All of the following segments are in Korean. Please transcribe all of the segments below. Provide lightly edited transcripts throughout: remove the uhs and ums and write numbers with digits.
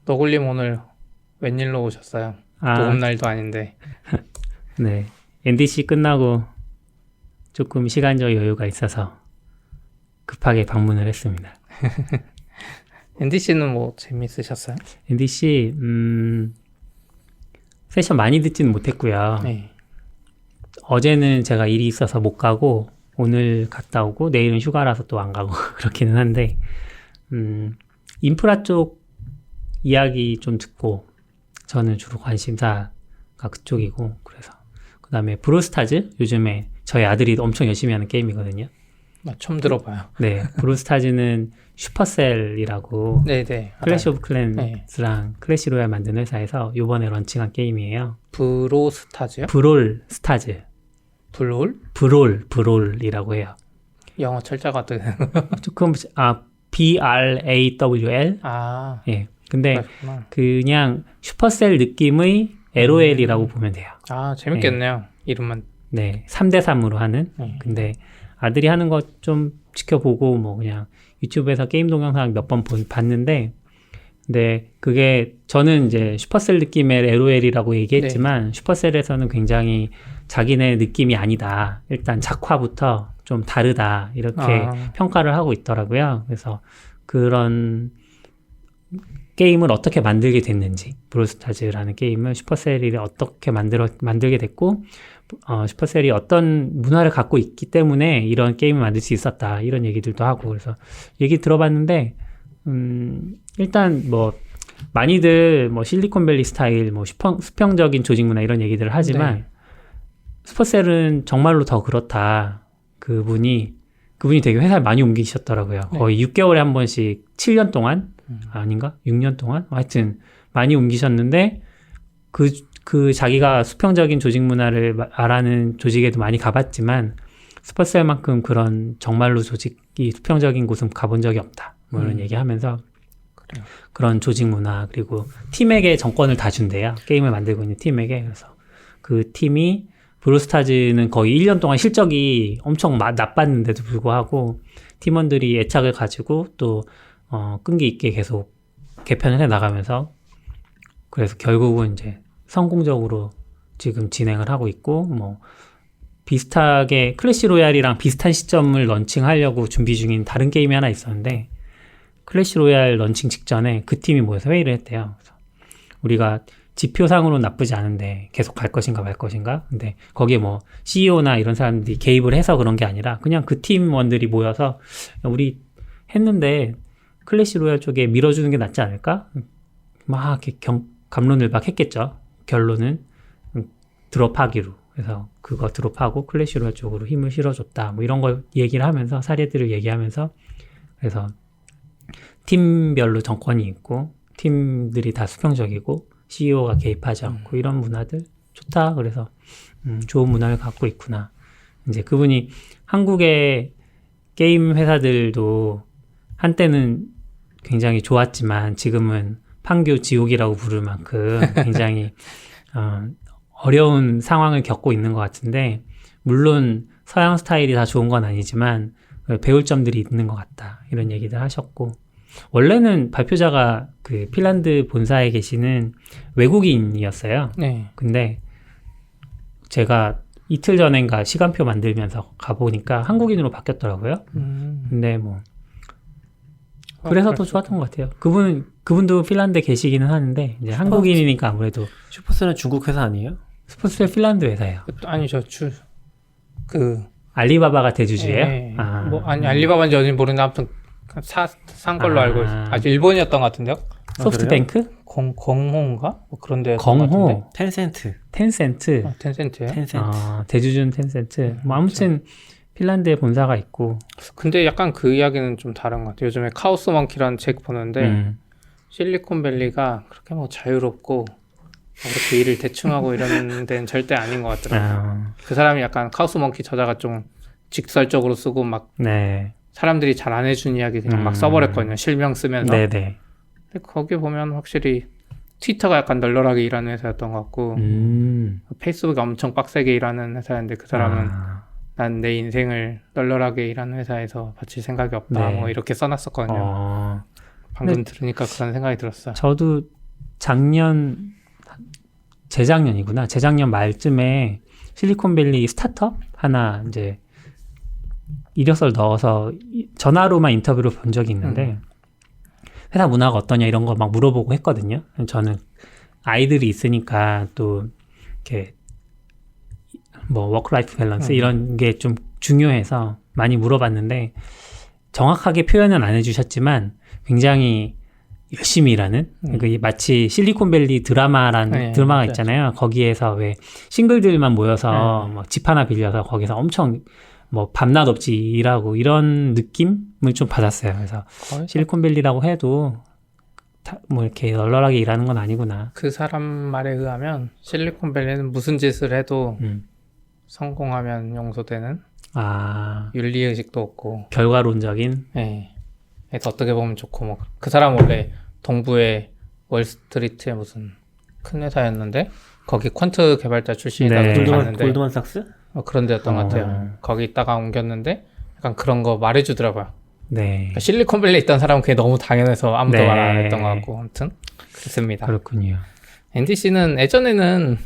너굴님 오늘 웬일로 오셨어요? 아, 녹음 날도 아닌데. 네. NDC 끝나고 조금 시간적 여유가 있어서 급하게 방문을 했습니다. NDC는 뭐 재밌으셨어요? NDC, 세션 많이 듣지는 못했고요. 네. 어제는 제가 일이 있어서 못 가고, 오늘 갔다 오고, 내일은 휴가라서 또 안 가고, 그렇기는 한데, 인프라 쪽 이야기 좀 듣고, 저는 주로 관심사가 그쪽이고, 그래서. 그 다음에 브롤스타즈? 요즘에 저희 아들이 엄청 열심히 하는 게임이거든요. 처음 들어봐요. 네, 브롤스타즈는 슈퍼셀이라고 네네. 클래시 오브 클랜스랑 네. 클래시 로얄 만든 회사에서 요번에 런칭한 게임이에요. 브로스타즈요? 브롤 스타즈. 블롤? 브롤이라고 해요. 영어 철자가 뜨. 조금 BRAWL. 아. 예. 근데 그렇구나. 그냥 슈퍼셀 느낌의 LOL이라고 보면 돼요. 아, 재밌겠네요. 이름만. 네, 3대3으로 하는. 근데 아들이 하는 거 좀 지켜보고 뭐 그냥 유튜브에서 게임 동영상 몇 번 봤는데, 근데 그게 저는 이제 슈퍼셀 느낌의 LOL이라고 얘기했지만 슈퍼셀에서는 굉장히 자기네 느낌이 아니다. 일단 작화부터 좀 다르다. 이렇게 평가를 하고 있더라고요. 그래서 그런 게임을 어떻게 만들게 됐는지, 브롤스타즈라는 게임을 슈퍼셀이 어떻게 만들게 됐고, 슈퍼셀이 어떤 문화를 갖고 있기 때문에 이런 게임을 만들 수 있었다. 이런 얘기들도 하고, 그래서 얘기 들어봤는데, 일단 뭐, 많이들 뭐 실리콘밸리 스타일, 뭐 수평적인 조직 문화 이런 얘기들을 하지만, 슈퍼셀은 정말로 더 그렇다. 그분이 되게 회사를 많이 옮기셨더라고요. 거의 6개월에 한 번씩 7년 동안? 아닌가? 6년 동안? 하여튼 많이 옮기셨는데, 그 자기가 수평적인 조직 문화를 말하는 조직에도 많이 가봤지만, 슈퍼셀만큼 그런 정말로 조직이 수평적인 곳은 가본 적이 없다. 뭐 이런 얘기 하면서, 그래요. 그런 조직 문화, 그리고 팀에게 정권을 다 준대요. 게임을 만들고 있는 팀에게. 그래서 그 팀이, 브롤스타즈는 거의 1년 동안 실적이 엄청 나빴는데도 불구하고, 팀원들이 애착을 가지고 또, 끈기 있게 계속 개편을 해 나가면서, 그래서 결국은 이제 성공적으로 지금 진행을 하고 있고, 뭐 비슷하게 클래시 로얄이랑 비슷한 시점을 런칭하려고 준비 중인 다른 게임이 하나 있었는데, 클래시 로얄 런칭 직전에 그 팀이 모여서 회의를 했대요. 그래서 우리가 지표상으로는 나쁘지 않은데 계속 갈 것인가 말 것인가? 근데 거기에 뭐 CEO나 이런 사람들이 개입을 해서 그런 게 아니라 그냥 그 팀원들이 모여서 우리 했는데 클래시 로얄 쪽에 밀어주는 게 낫지 않을까? 막 이렇게 갑론을 막 했겠죠. 결론은 드롭하기로. 그래서 그거 드롭하고 클래시 로얄 쪽으로 힘을 실어줬다. 뭐 이런 거 얘기를 하면서, 사례들을 얘기하면서, 그래서 팀별로 정권이 있고 팀들이 다 수평적이고 CEO가 개입하지 않고 이런 문화들 좋다. 그래서 좋은 문화를 갖고 있구나. 이제 그분이 한국의 게임 회사들도 한때는 굉장히 좋았지만 지금은 판교 지옥이라고 부를 만큼 굉장히 어려운 상황을 겪고 있는 것 같은데, 물론 서양 스타일이 다 좋은 건 아니지만 배울 점들이 있는 것 같다. 이런 얘기들 하셨고, 원래는 발표자가 그 핀란드 본사에 계시는 외국인이었어요. 네. 근데 제가 이틀 전인가 시간표 만들면서 가보니까 한국인으로 바뀌었더라고요. 근데 뭐 그래서 더 좋았던 것 같아요. 그분도 핀란드에 계시기는 하는데 이제 한국인이니까 아무래도. 슈퍼셀은 중국 회사 아니에요? 슈퍼셀 핀란드 회사예요. 아니 알리바바가 대주주예요? 네. 알리바바인지 어딘지 모르는데 아무튼 산 걸로 알고 있어요. 일본이었던 것 같은데요? 소프트뱅크? 공호인가? 뭐 그런 데 공호. 텐센트. 텐센트. 텐센트요? 대주주는 텐센트. 뭐 아무튼 핀란드에 본사가 있고. 근데 약간 그 이야기는 좀 다른 것 같아요. 요즘에 카오스 먼키라는 책 보는데 실리콘밸리가 그렇게 뭐 자유롭고 그렇게 일을 대충 하고 이런 데는 절대 아닌 것 같더라고요. 그 사람이 약간 카오스 먼키 저자가 좀 직설적으로 쓰고 막 사람들이 잘 안 해준 이야기 그냥 막 써버렸거든요. 실명 쓰면서. 네네. 근데 거기 보면 확실히 트위터가 약간 널널하게 일하는 회사였던 것 같고 페이스북이 엄청 빡세게 일하는 회사였는데 그 사람은 난 내 인생을 널널하게 일하는 회사에서 바칠 생각이 없다. 뭐 이렇게 써놨었거든요. 방금 들으니까 그런 생각이 들었어요. 저도 재작년 말쯤에 실리콘밸리 스타트업 하나 이제 이력서를 넣어서 전화로만 인터뷰를 본 적이 있는데 회사 문화가 어떠냐 이런 거 막 물어보고 했거든요. 저는 아이들이 있으니까 또 이렇게 뭐 워크라이프 밸런스 이런 게 좀 중요해서 많이 물어봤는데 정확하게 표현은 안 해주셨지만 굉장히 열심히 일하는 그 마치 실리콘밸리 드라마가 있잖아요. 거기에서 왜 싱글들만 모여서 뭐 집 하나 빌려서 거기서 엄청 뭐 밤낮 없이 일하고 이런 느낌을 좀 받았어요. 그래서 실리콘밸리라고 해도 뭐 이렇게 널널하게 일하는 건 아니구나. 그 사람 말에 의하면 실리콘밸리는 무슨 짓을 해도 성공하면 용서되는 윤리의식도 없고 결과론적인 그래서 어떻게 보면 좋고 뭐 그 사람 원래 동부의 월스트리트의 무슨 큰 회사였는데 거기 퀀트 개발자 출신이라고 봤는데 골드만삭스? 그런 데였던 것 같아요. 거기 있다가 옮겼는데 약간 그런 거 말해주더라고요. 네. 그러니까 실리콘밸리에 있던 사람은 그게 너무 당연해서 아무도 말 안 했던 것 같고 아무튼 그렇습니다. 그렇군요. NDC는 예전에는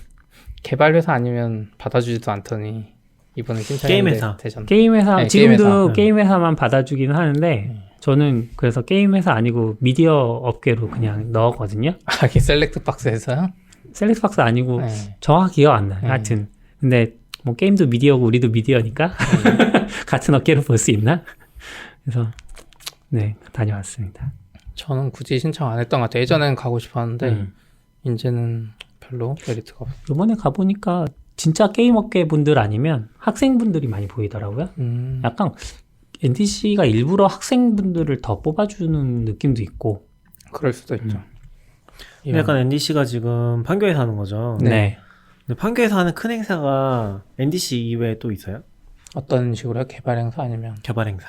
개발 회사 아니면 받아주지도 않더니 이번에 신청했는데 되잖아. 게임 회사 네, 지금도 게임 회사만 받아주기는 하는데 저는 그래서 게임 회사 아니고 미디어 업계로 그냥 넣었거든요. 이게 셀렉트 박스에서요? 셀렉트 박스 아니고 정확히 기억 안 나요. 하여튼 근데 뭐 게임도 미디어고 우리도 미디어니까 같은 어깨로 볼 수 있나? 그래서 네 다녀왔습니다. 저는 굳이 신청 안 했던 것 같아요. 예전에는 가고 싶었는데 이제는 별로 메리트가 없어요. 이번에 가보니까 진짜 게임 업계 분들 아니면 학생분들이 많이 보이더라고요. 약간 NDC가 일부러 학생분들을 더 뽑아주는 느낌도 있고. 그럴 수도 있죠. 약간 NDC가 지금 판교에서 하는 거죠. 네. 근데 판교에서 하는 큰 행사가 NDC 이외에 또 있어요? 어떤 식으로요? 개발 행사 아니면? 개발 행사.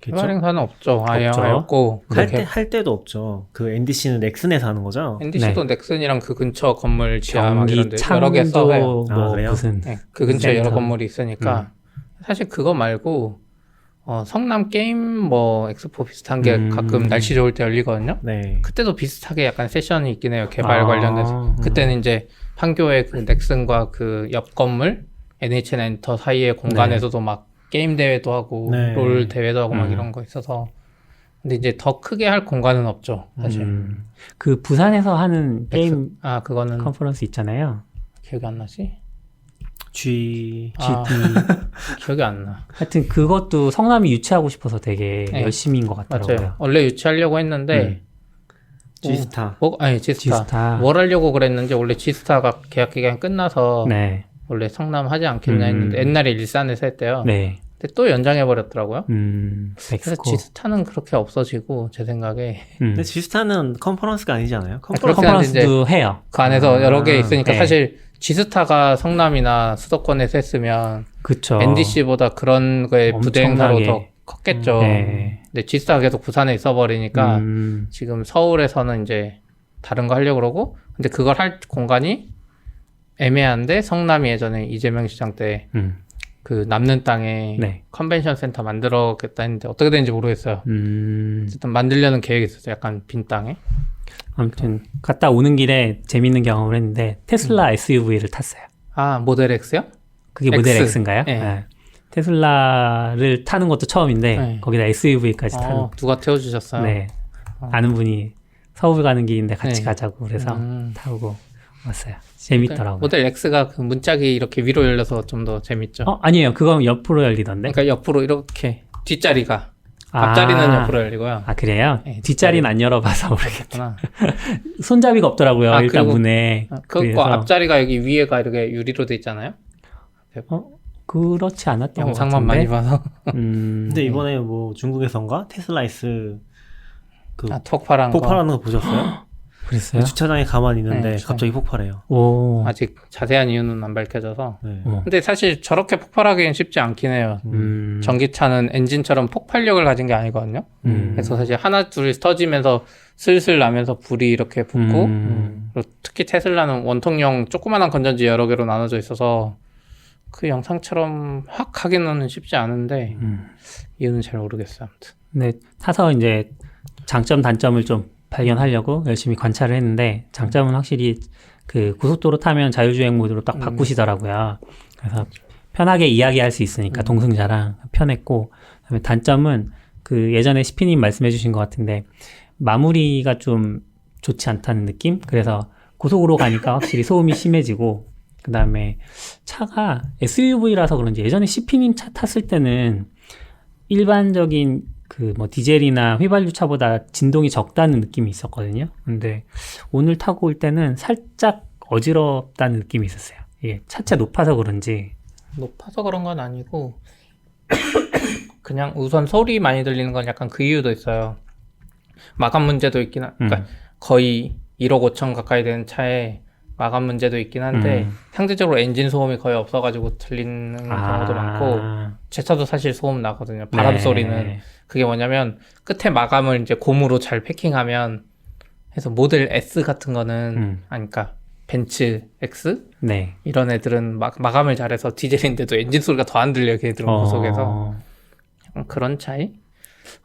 개발 행사는 없죠. 아예 없고. 할 때도 없죠. 그 NDC는 넥슨에서 하는 거죠? NDC도 넥슨이랑 그 근처 건물 지하 막 이런 데 여러 개 써요. 그래요? 무슨 그 근처에 여러 건물이 있으니까 사실 그거 말고 성남 게임 뭐 엑스포 비슷한 게 가끔 날씨 좋을 때 열리거든요. 네. 그때도 비슷하게 약간 세션이 있긴 해요. 개발 관련돼서. 그때는 이제 판교의 그 넥슨과 그 옆 건물 NHN 엔터 사이의 공간에서도 막 게임 대회도 하고 롤 대회도 하고 막 이런 거 있어서 근데 이제 더 크게 할 공간은 없죠. 사실. 그 부산에서 하는 게임 그거는 컨퍼런스 있잖아요. 기억이 안 나지? GD 기억이 안 나. 하여튼 그것도 성남이 유치하고 싶어서 되게 열심히인 것 같더라고요. 맞아요. 원래 유치하려고 했는데 G스타. G스타. 뭘 하려고 그랬는지 원래 G스타가 계약 기간이 끝나서 원래 성남 하지 않겠냐 했는데 옛날에 일산에서 했대요. 네. 근데 또 연장해 버렸더라고요. 그래서 멕시코. G스타는 그렇게 없어지고 제 생각에. 근데 G스타는 컨퍼런스가 아니잖아요. 컨퍼런스도 해요. 그 안에서 여러 개 있으니까 사실 G스타가 성남이나 수도권에서 했으면 그쵸. NDC보다 그런 거에 부대 행사로 더 컸겠죠. 근데 G스타가 계속 부산에 있어버리니까 지금 서울에서는 이제 다른 거 하려고 그러고 근데 그걸 할 공간이 애매한데 성남이 예전에 이재명 시장 때 그 남는 땅에 컨벤션 센터 만들어겠다 했는데 어떻게 되는지 모르겠어요. 어쨌든 만들려는 계획이 있었어요. 약간 빈 땅에. 아무튼 갔다 오는 길에 재밌는 경험을 했는데 테슬라 SUV를 탔어요. 모델 X요? 그게 모델 X인가요? 네. 테슬라를 타는 것도 처음인데 거기다 SUV까지 타는. 누가 태워주셨어요? 네. 아는 분이 서울 가는 길인데 같이 가자고 그래서 타고 왔어요. 재밌더라고요. 모델 X가 그 문짝이 이렇게 위로 열려서 좀 더 재밌죠. 아니에요. 그건 옆으로 열리던데. 그러니까 옆으로 이렇게 뒷자리가 앞자리는 옆으로 열리고요. 그래요? 네, 뒷자리는 안 열어봐서 모르겠구나. 손잡이가 없더라고요. 일단 문에. 그거 앞자리가 여기 위에가 이렇게 유리로 돼 있잖아요. 그렇지 않았던 것 같은데. 영상만 많이 봐서. 근데 이번에 뭐 중국에선가 테슬라 S 폭발하는 거 보셨어요? 그랬어요? 주차장에 가만히 있는데 갑자기 폭발해요. 아직 자세한 이유는 안 밝혀져서. 근데 사실 저렇게 폭발하기엔 쉽지 않긴 해요. 전기차는 엔진처럼 폭발력을 가진 게 아니거든요. 그래서 사실 하나 둘 터지면서 슬슬 나면서 불이 이렇게 붙고 그리고 특히 테슬라는 원통형 조그만한 건전지 여러 개로 나눠져 있어서 그 영상처럼 확 하기는 쉽지 않은데 이유는 잘 모르겠어요. 아무튼. 네, 타서 이제 장점 단점을 좀 발견하려고 열심히 관찰을 했는데 장점은 확실히 그 고속도로 타면 자율주행 모드로 딱 바꾸시더라고요. 그래서 편하게 이야기할 수 있으니까 동승자랑 편했고, 그다음에 단점은 그 예전에 시피님 말씀해주신 것 같은데 마무리가 좀 좋지 않다는 느낌? 그래서 고속으로 가니까 확실히 소음이 심해지고, 그 다음에 차가 SUV라서 그런지 예전에 시피님 차 탔을 때는 일반적인 그 뭐 디젤이나 휘발유 차보다 진동이 적다는 느낌이 있었거든요. 근데 오늘 타고 올 때는 살짝 어지럽다는 느낌이 있었어요. 이게 차체 높아서 그런지. 높아서 그런 건 아니고 그냥 우선 소리 많이 들리는 건 약간 그 이유도 있어요. 마감 문제도 있긴 그러니까 거의 1억 5천 가까이 되는 차에 마감 문제도 있긴 한데 상대적으로 엔진 소음이 거의 없어가지고 들리는 경우도 많고, 제 차도 사실 소음 나거든요. 바람 네. 소리는. 그게 뭐냐면 끝에 마감을 이제 고무로 잘 패킹하면 해서 모델 S 같은 거는 그러니까 벤츠 X 네. 이런 애들은 마감을 잘해서 디젤인데도 엔진 소리가 더 안 들려, 걔들은 고속에서. 약간 그런 차이?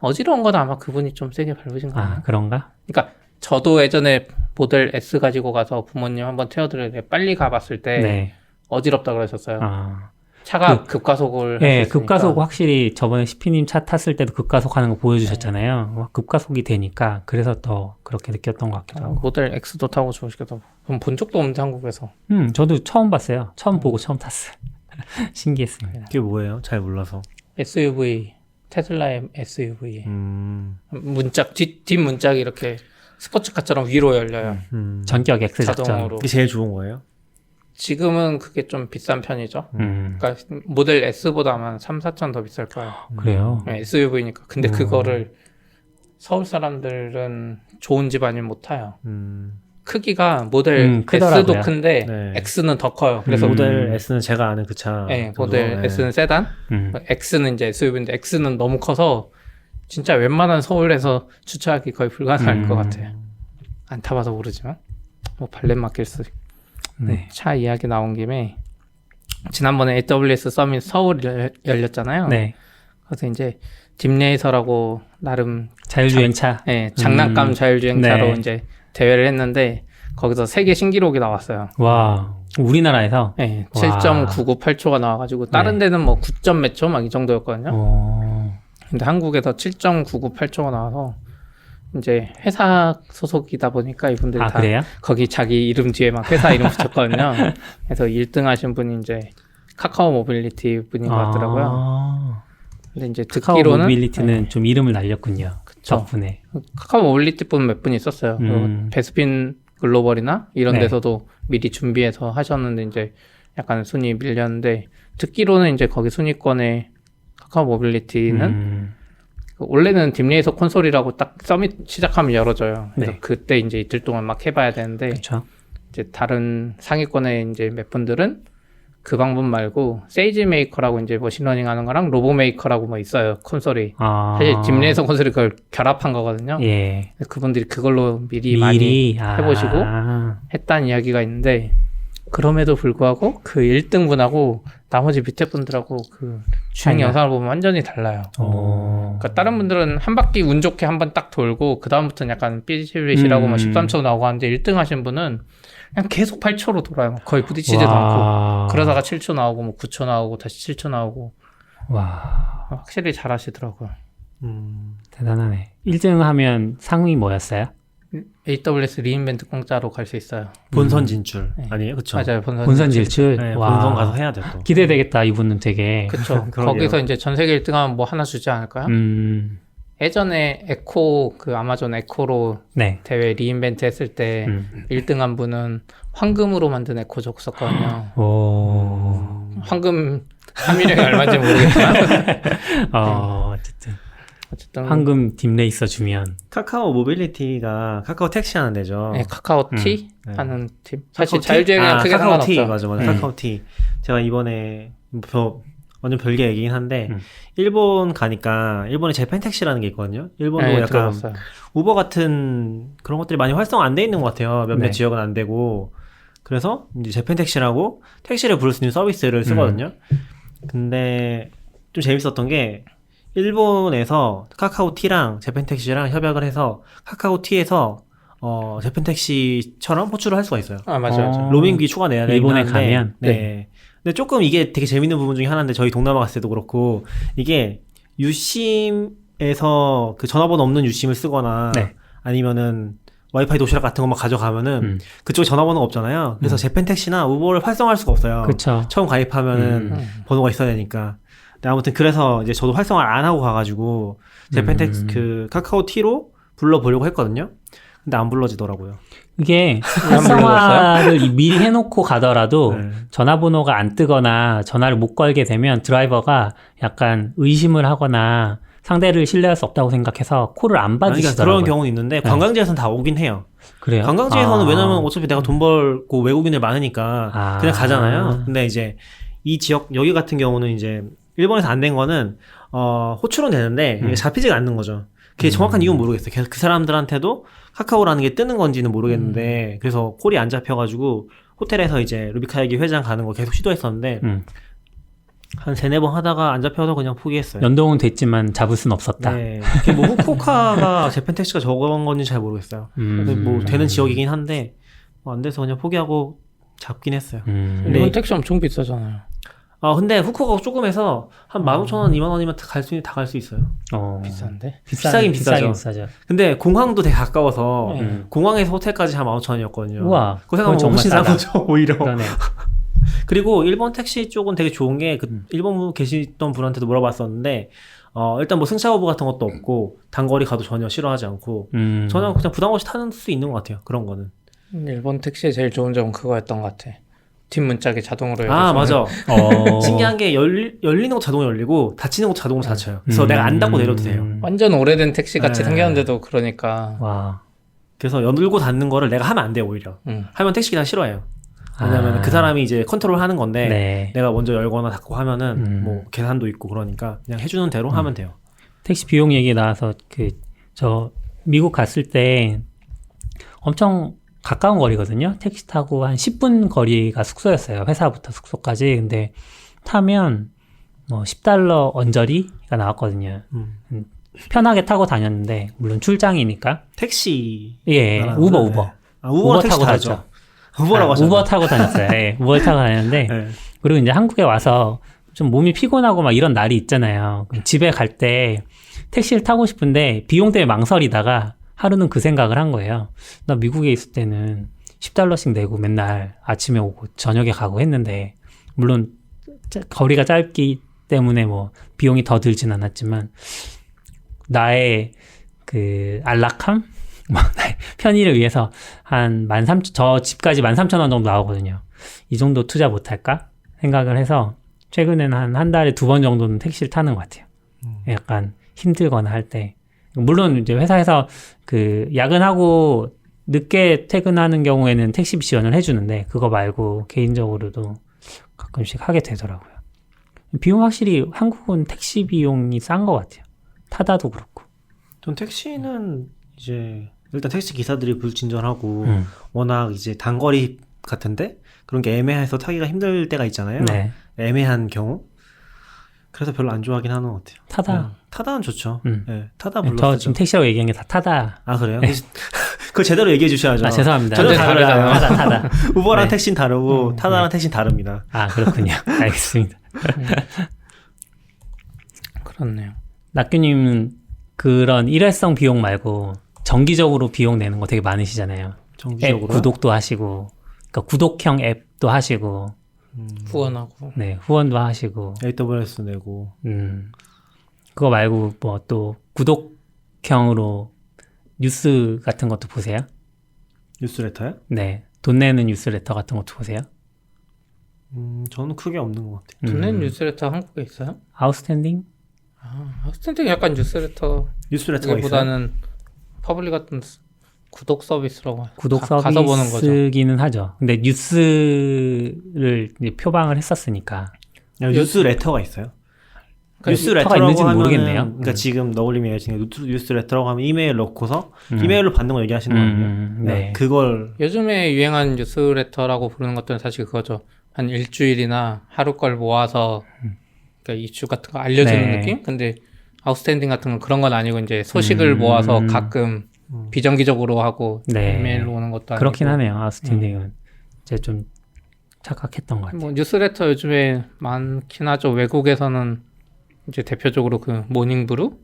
어지러운 건 아마 그분이 좀 세게 밟으신 거 아니에요? 그런가? 그러니까 저도 예전에 모델 S 가지고 가서 부모님 한번 태워드려야 돼. 빨리 가봤을 때 네. 어지럽다 그러셨어요. 차가 급가속을 네, 했으니까. 급가속 확실히 저번에 시피님 차 탔을 때도 급가속 하는 거 보여주셨잖아요. 급가속이 되니까 그래서 더 그렇게 느꼈던 것 같기도 하고. 모델 X도 타고 좋으시겠다. 그럼 본 적도 없는데 한국에서. 저도 처음 봤어요. 처음 보고 처음 탔어요. 신기했습니다. 그게 뭐예요? 잘 몰라서. SUV, 테슬라의 SUV. 문짝, 뒷 문짝이 이렇게 스포츠카처럼 위로 열려요. 전격 X 작전. 자동으로. 이게 제일 좋은 거예요? 지금은 그게 좀 비싼 편이죠. 그러니까 모델 S보다 아마 3, 4천 더 비쌀 거예요. 그래요? 네, SUV니까. 근데 그거를 서울 사람들은 좋은 집 아니면 못 타요. 크기가 모델 크더라고요. S도 큰데 네. X는 더 커요. 그래서 모델 S는 제가 아는 그 차. 네, 모델 S는 세단, X는 이제 SUV인데 X는 너무 커서 진짜 웬만한 서울에서 주차하기 거의 불가능할 것 같아요. 안 타봐서 모르지만 뭐 발렛 맡길 수. 네. 차 이야기 나온 김에 지난번에 AWS 서밋 서울 열렸잖아요. 네. 그래서 이제 딥레이서라고 나름 자율주행차. 네, 장난감 자율주행차로 네. 이제 대회를 했는데 거기서 세계 신기록이 나왔어요. 와, 우리나라에서? 네, 와. 7.998초가 나와가지고 다른 네. 데는 뭐 9점 몇 초 막 이 정도였거든요. 오. 근데 한국에서 7.998초가 나와서 이제 회사 소속이다 보니까 이분들이 다 그래요? 거기 자기 이름 뒤에 막 회사 이름 붙였거든요. 그래서 1등 하신 분이 이제 카카오 모빌리티 분인 것 같더라고요. 근데 이제 카카오 듣기로는 모빌리티는 좀 이름을 날렸군요. 그쵸. 덕분에. 카카오 모빌리티 분 몇 분 있었어요. 그리고 베스핀 글로벌이나 이런 네. 데서도 미리 준비해서 하셨는데 이제 약간 순위 밀렸는데 듣기로는 이제 거기 순위권에 카카오 모빌리티는 원래는 딥레이서 콘솔이라고 딱 서밋 시작하면 열어줘요. 그래서 네. 그때 이제 이틀 동안 막 해봐야 되는데 그렇죠. 이제 다른 상위권에 이제 몇 분들은 그 방법 말고 세이지 메이커라고 이제 머신러닝 하는 거랑 로보 메이커라고 뭐 있어요. 콘솔이. 사실 딥레이서 콘솔이 그걸 결합한 거거든요. 예. 그분들이 그걸로 미리 많이 해보시고 했다는 이야기가 있는데 그럼에도 불구하고 그 1등 분하고 나머지 밑에 분들하고 그 주행 영상을 보면 완전히 달라요. 그러니까 다른 분들은 한 바퀴 운 좋게 한 번 딱 돌고 그 다음부터는 약간 삐시삐시라고 뭐 13초 나오고 하는데 1등 하신 분은 그냥 계속 8초로 돌아요. 거의 부딪히지도 않고 그러다가 7초 나오고 뭐 9초 나오고 다시 7초 나오고. 와, 확실히 잘하시더라고요. 대단하네. 1등 하면 상위 뭐였어요? AWS 리인벤트 공짜로 갈 수 있어요. 본선 진출. 네. 아니에요? 그쵸? 맞아요. 본선 질출. 네, 와. 본선 가서 해야 돼 또. 기대되겠다. 이분은 되게. 그쵸. 그러게요. 거기서 이제 전 세계 1등 하면 뭐 하나 주지 않을까요? 예전에 에코, 그 아마존 에코로 네. 대회 리인벤트 했을 때 1등 한 분은 황금으로 만든 에코 줬었거든요. 오. 황금 함유량이 얼마인지 모르겠지만. 어쨌든 황금 딥레이서 주면 카카오 모빌리티가 카카오 택시 하는 데죠. 네, 카카오티 네. 하는 팀. 사실 카카오티? 자율주행이랑 크게 카카오티 상관없죠. 맞아. 카카오티. 제가 이번에 완전 별개 얘기긴 한데 일본 가니까 일본에 재팬 택시라는 게 있거든요. 일본도 네, 약간 들어봤어요. 우버 같은 그런 것들이 많이 활성 안 돼 있는 것 같아요. 몇몇 네. 지역은 안 되고. 그래서 이제 재팬 택시라고 택시를 부를 수 있는 서비스를 쓰거든요. 근데 좀 재밌었던 게 일본에서 카카오티랑 재팬택시랑 협약을 해서 카카오티에서 재팬택시처럼 호출을 할 수가 있어요. 아, 맞아. 로밍비 추가 내야 되긴 일본에 하는데, 가면? 네. 근데 조금 이게 되게 재밌는 부분 중에 하나인데 저희 동남아 갔을 때도 그렇고 이게 유심에서 그 전화번호 없는 유심을 쓰거나 네. 아니면은 와이파이 도시락 같은 것만 가져가면은 그쪽에 전화번호가 없잖아요. 그래서 재팬택시나 우버를 활성화할 수가 없어요. 그쵸. 처음 가입하면은 번호가 있어야 되니까. 근데 아무튼 그래서 이제 저도 활성화를 안 하고 가가지고 재팬택시 그 카카오티로 불러보려고 했거든요. 근데 안 불러지더라고요. 이게 활성화를 미리 해놓고 가더라도 네. 전화번호가 안 뜨거나 전화를 못 걸게 되면 드라이버가 약간 의심을 하거나 상대를 신뢰할 수 없다고 생각해서 콜을 안 그러니까 받으시더라고요. 그런 경우는 있는데 관광지에서는 다 오긴 해요. 그래요? 관광지에서는 왜냐면 어차피 내가 돈 벌고 외국인을 많으니까 그냥 가잖아요. 근데 이제 이 지역 여기 같은 경우는 이제 일본에서 안 된 거는 호출은 되는데 이게 잡히지가 않는 거죠. 그게 정확한 이유는 모르겠어요. 계속 그 사람들한테도 카카오라는 게 뜨는 건지는 모르겠는데 그래서 콜이 안 잡혀가지고 호텔에서 이제 루비카야기 회장 가는 거 계속 시도했었는데 한 3-4번 하다가 안 잡혀서 그냥 포기했어요. 연동은 됐지만 잡을 순 없었다. 네. 그게 뭐 후쿠오카가 재팬택시가 적은 건지 잘 모르겠어요. 뭐 되는 지역이긴 한데 안 돼서 그냥 포기하고 잡긴 했어요. 일본 택시 엄청 비싸잖아요. 근데 후쿠오카가 조금 해서 한 15,000원, 20,000원이면 다 갈 수 있어요. 비싼데? 비싸긴 비싸죠. 근데 공항도 되게 가까워서 공항에서 호텔까지 한 15,000원이었거든요. 우와. 그거 생각하면 훨씬 싼 거죠, 오히려. 그러네. 그리고 일본 택시 쪽은 되게 좋은 게 일본 분 계시던 분한테도 물어봤었는데 일단 뭐 승차 거부 같은 것도 없고 단거리 가도 전혀 싫어하지 않고 저는 그냥 부담 없이 타는 수 있는 것 같아요. 그런 거는. 일본 택시의 제일 좋은 점은 그거였던 것 같아. 뒷문짝이 자동으로 열려서. 아, 맞아. 신기한 게 열리는 것도 자동으로 열리고 닫히는 것도 자동으로 닫혀요. 그래서 내가 안 닫고 내려도 돼요. 완전 오래된 택시 같이 네. 생겼는데도 그러니까. 와. 그래서 열고 닫는 거를 내가 하면 안 돼요, 오히려. 하면 택시 기사 싫어해요. 왜냐면 그 사람이 이제 컨트롤 하는 건데 네. 내가 먼저 열거나 닫고 하면은 뭐 계산도 있고 그러니까 그냥 해주는 대로 하면 돼요. 택시 비용 얘기 나와서 저 미국 갔을 때 엄청 가까운 거리거든요. 택시 타고 한 10분 거리가 숙소였어요. 회사부터 숙소까지. 근데 타면 뭐 $10 언저리가 나왔거든요. 편하게 타고 다녔는데 물론 출장이니까. 택시. 예, 말하는 우버. 거네. 우버는 택시 타고 다르죠. 다녔죠. 우버라고 하잖아요. 우버 타고 다녔어요. 예, 우버 타고 다녔는데 네. 그리고 이제 한국에 와서 좀 몸이 피곤하고 막 이런 날이 있잖아요. 집에 갈 때 택시를 타고 싶은데 비용 때문에 망설이다가 하루는 그 생각을 한 거예요. 나 미국에 있을 때는 $10씩 내고 맨날 아침에 오고 저녁에 가고 했는데 물론 거리가 짧기 때문에 뭐 비용이 더 들진 않았지만 나의 그 안락함? 나의 편의를 위해서 한 13,000, 저 집까지 13,000원 정도 나오거든요. 이 정도 투자 못할까? 생각을 해서 최근에는 한 달에 2번 정도는 택시를 타는 것 같아요. 약간 힘들거나 할 때. 물론 이제 회사에서 그 야근하고 늦게 퇴근하는 경우에는 택시비 지원을 해주는데 그거 말고 개인적으로도 가끔씩 하게 되더라고요. 비용 확실히 한국은 택시 비용이 싼 것 같아요. 타다도 그렇고. 전 택시는 이제 일단 택시 기사들이 불친절하고 워낙 이제 단거리 같은데 그런 게 애매해서 타기가 힘들 때가 있잖아요. 네. 애매한 경우. 그래서 별로 안 좋아하긴 하는 것 같아요. 타다는 좋죠. 네, 타다 불렀죠. 저 지금 택시라고 얘기한 게 다 타다. 아, 그래요? 그거 제대로 얘기해 주셔야죠. 아, 죄송합니다. 전혀 다르잖아요. 타다. 우버랑 네. 택시는 다르고 타다랑 택시는 다릅니다. 아, 그렇군요. 알겠습니다. 그렇네요. 낙규님은 그런 일회성 비용 말고 정기적으로 비용 내는 거 되게 많으시잖아요. 정기적으로. 앱 구독도 하시고, 그러니까 구독형 앱도 하시고, 후원하고. 네, 후원도 하시고, AWS 내고. 그거 말고 뭐 또 구독형으로 뉴스 같은 것도 보세요? 뉴스레터요? 네, 돈 내는 뉴스레터 같은 것도 보세요? 저는 크게 없는 것 같아요. 돈낸 뉴스레터 한국에 있어요? 아웃스탠딩? 스탠딩 약간 뉴스레터가 뉴스레터가 있어요? 보다는 퍼블릭 같은 구독 서비스라고 구독 가서 보는 거죠. 서비스기는 하죠. 근데 뉴스를 이제 표방을 했었으니까. 뉴스레터가 있어요? 그러니까 뉴스레터라고 있는지는 하면은 모르겠네요. 그러니까 지금 너굴님이 얘기하시는 게 뉴스레터라고 하면 이메일 넣고서 이메일로 받는 거 얘기하시는 거거든요. 네. 그걸 요즘에 유행한 뉴스레터라고 부르는 것들은 사실 그거죠. 한 일주일이나 하루 걸 모아서 그러니까 이슈 같은 거 알려주는 네. 느낌? 근데 아웃스탠딩 같은 건 그런 건 아니고 이제 소식을 모아서 가끔 비정기적으로 하고 네. 이메일로 오는 것도 아니고. 그렇긴 하네요. 아웃스탠딩은 이제 좀 착각했던 것 같아요. 뭐 뉴스레터 요즘에 많긴 하죠. 외국에서는 이제 대표적으로 그 모닝브루?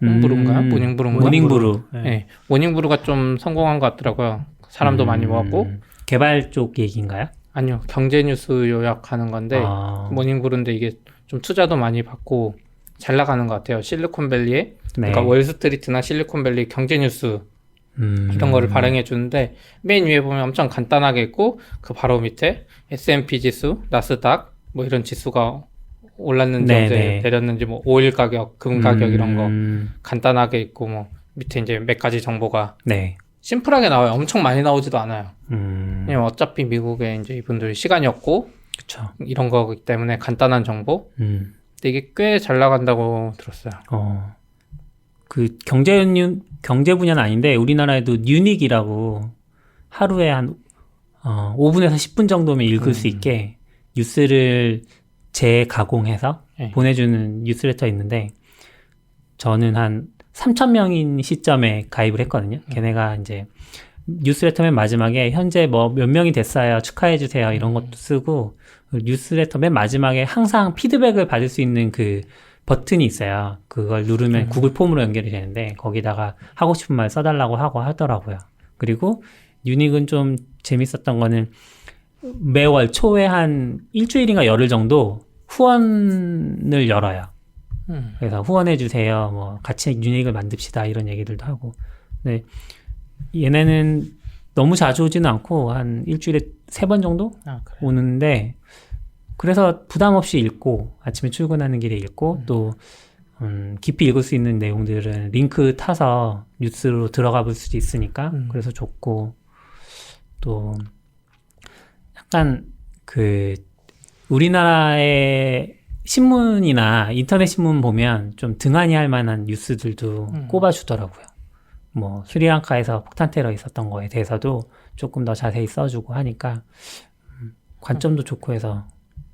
모닝브루인가요? 모닝브루인가요? 모닝브루. 네. 모닝브루가 좀 성공한 것 같더라고요. 사람도 많이 모았고. 개발 쪽 얘기인가요? 아니요. 경제 뉴스 요약하는 건데 모닝브루인데 이게 좀 투자도 많이 받고 잘 나가는 것 같아요. 실리콘밸리에 네. 그러니까 월스트리트나 실리콘밸리 경제 뉴스 이런 거를 발행해 주는데 맨 위에 보면 엄청 간단하게 있고 그 바로 밑에 S&P 지수, 나스닥 뭐 이런 지수가 올랐는지 네, 언제 네. 내렸는지 뭐 오일 가격, 금 가격 이런 거 간단하게 있고 뭐 밑에 이제 몇 가지 정보가 네. 심플하게 나와요. 엄청 많이 나오지도 않아요. 음. 왜냐면 어차피 미국에 이제 이분들 시간이 없고 그쵸. 이런 거기 때문에 간단한 정보. 근데 이게 꽤 잘 나간다고 들었어요. 그 경제 분야는 아닌데 우리나라에도 뉴닉이라고 하루에 한 5분에서 10분 정도면 읽을 수 있게 뉴스를 재가공해서 네. 보내주는 뉴스레터 있는데 저는 한 3,000명인 시점에 가입을 했거든요. 걔네가 이제 뉴스레터 맨 마지막에 현재 뭐 몇 명이 됐어요. 축하해주세요. 이런 것도 쓰고 뉴스레터 맨 마지막에 항상 피드백을 받을 수 있는 그 버튼이 있어요. 그걸 누르면 구글 폼으로 연결이 되는데 거기다가 하고 싶은 말 써달라고 하고 하더라고요. 그리고 유닉은 좀 재밌었던 거는 매월 초에 한 일주일인가 열흘 정도 후원을 열어요. 그래서 후원해주세요. 뭐 같이 유닉을 만듭시다. 이런 얘기들도 하고. 근데 얘네는 너무 자주 오지는 않고 한 일주일에 3번 정도 그래요? 오는데 그래서 부담 없이 읽고 아침에 출근하는 길에 읽고 또 깊이 읽을 수 있는 내용들은 링크 타서 뉴스로 들어가 볼 수도 있으니까 그래서 좋고 또 약간 그 우리나라의 신문이나 인터넷 신문 보면 좀 등한히 할 만한 뉴스들도 꼽아주더라고요. 뭐 스리랑카에서 폭탄 테러 있었던 거에 대해서도 조금 더 자세히 써주고 하니까 관점도 좋고 해서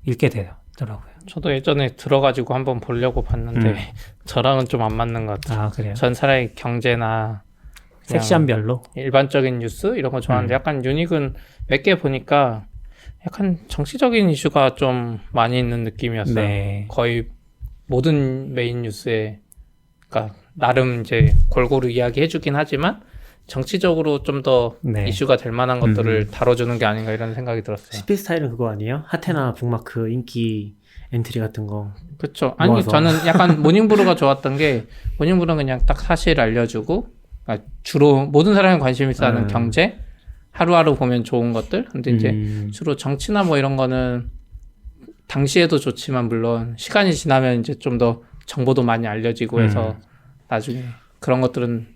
읽게 되더라고요. 저도 예전에 들어가지고 한번 보려고 봤는데 저랑은 좀 안 맞는 것 같아요. 아 그래요? 전 차라리 경제나 그냥 섹션별로? 일반적인 뉴스 이런 거 좋아하는데 약간 유닉은 몇 개 보니까 약간 정치적인 이슈가 좀 많이 있는 느낌이었어요. 네. 거의 모든 메인 뉴스에 그러니까 나름 이제 골고루 이야기해주긴 하지만 정치적으로 좀 더 네. 이슈가 될 만한 것들을 다뤄주는 게 아닌가 이런 생각이 들었어요. CP 스타일은 그거 아니에요? 하테나 북마크 인기 엔트리 같은 거. 그렇죠. 아니 모아서. 저는 약간 모닝브루가 좋았던 게 모닝브루는 그냥 딱 사실 알려주고 그러니까 주로 모든 사람이 관심 있어 하는 경제 하루하루 보면 좋은 것들. 근데 이제 주로 정치나 뭐 이런 거는 당시에도 좋지만 물론 시간이 지나면 이제 좀 더 정보도 많이 알려지고 해서 나중에 그런 것들은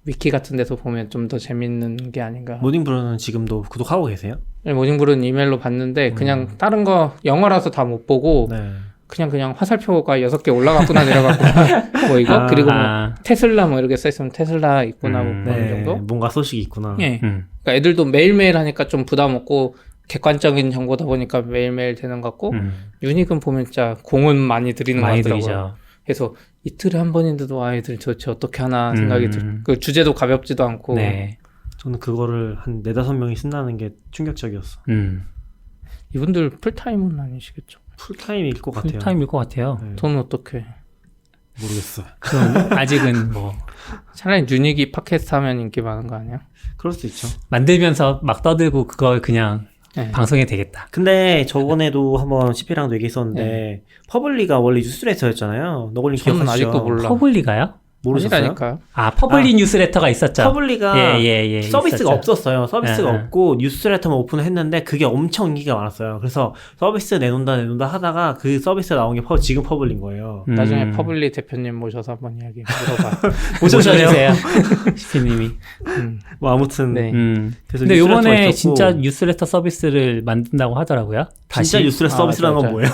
위키 같은 데서 보면 좀 더 재밌는 게 아닌가. 모닝브루는 지금도 구독하고 계세요? 네, 모닝브루는 이메일로 봤는데 그냥 다른 거 영어라서 다 못 보고 네. 그냥 화살표가 6개 올라갔구나 내려갔구나 뭐 이거 그리고 뭐 테슬라 뭐 이렇게 써있으면 테슬라 있구나 뭐 그런 네, 정도. 뭔가 소식이 있구나. 예. 그러니까 애들도 매일매일 하니까 좀 부담 없고 객관적인 정보다 보니까 매일매일 되는 것 같고 유닉은 보면 진짜 공은 많이 들이는 것 많이 같더라고요. 들이죠. 그래서 이틀에 한 번인데도 아이들 도대체 어떻게 하나 생각이 그 주제도 가볍지도 않고 네. 저는 그거를 한 4-5명이 쓴다는 게 충격적이었어. 이분들 풀타임은 아니시겠죠? 풀타임일 것 같아요. 풀타임일 것 같아요. 네. 돈 어떻게 모르겠어요. 그럼 아직은 뭐 차라리 유닉이 팟캐스트 하면 인기 많은 거 아니야? 그럴 수 있죠. 만들면서 막 떠들고 그걸 그냥 네. 방송에 되겠다. 근데 저번에도 한번 CP랑도 얘기했었는데 퍼블리가 원래 뉴스레터였잖아요. 너걸님 저는 기억하시죠? 아직도 몰라. 퍼블리가요? 모르셨어요? 아니라니까요. 아 퍼블리 뉴스레터가 있었죠. 퍼블리가 예, 서비스가 있었죠. 없었어요. 서비스가 예, 예. 없고 뉴스레터만 오픈을 했는데 그게 엄청 인기가 많았어요. 그래서 서비스 내놓는다 하다가 그 서비스 나온 게 지금 퍼블리인 거예요. 나중에 퍼블리 대표님 모셔서 한번 이야기 물어봐. 모셔주세요. 시피님이. 뭐 아무튼 네. 그래서 근데 뉴스레터가 요번에 있었고, 진짜 뉴스레터 서비스를 만든다고 하더라고요. 다시. 진짜 뉴스레터 서비스라는 맞아, 건 뭐예요?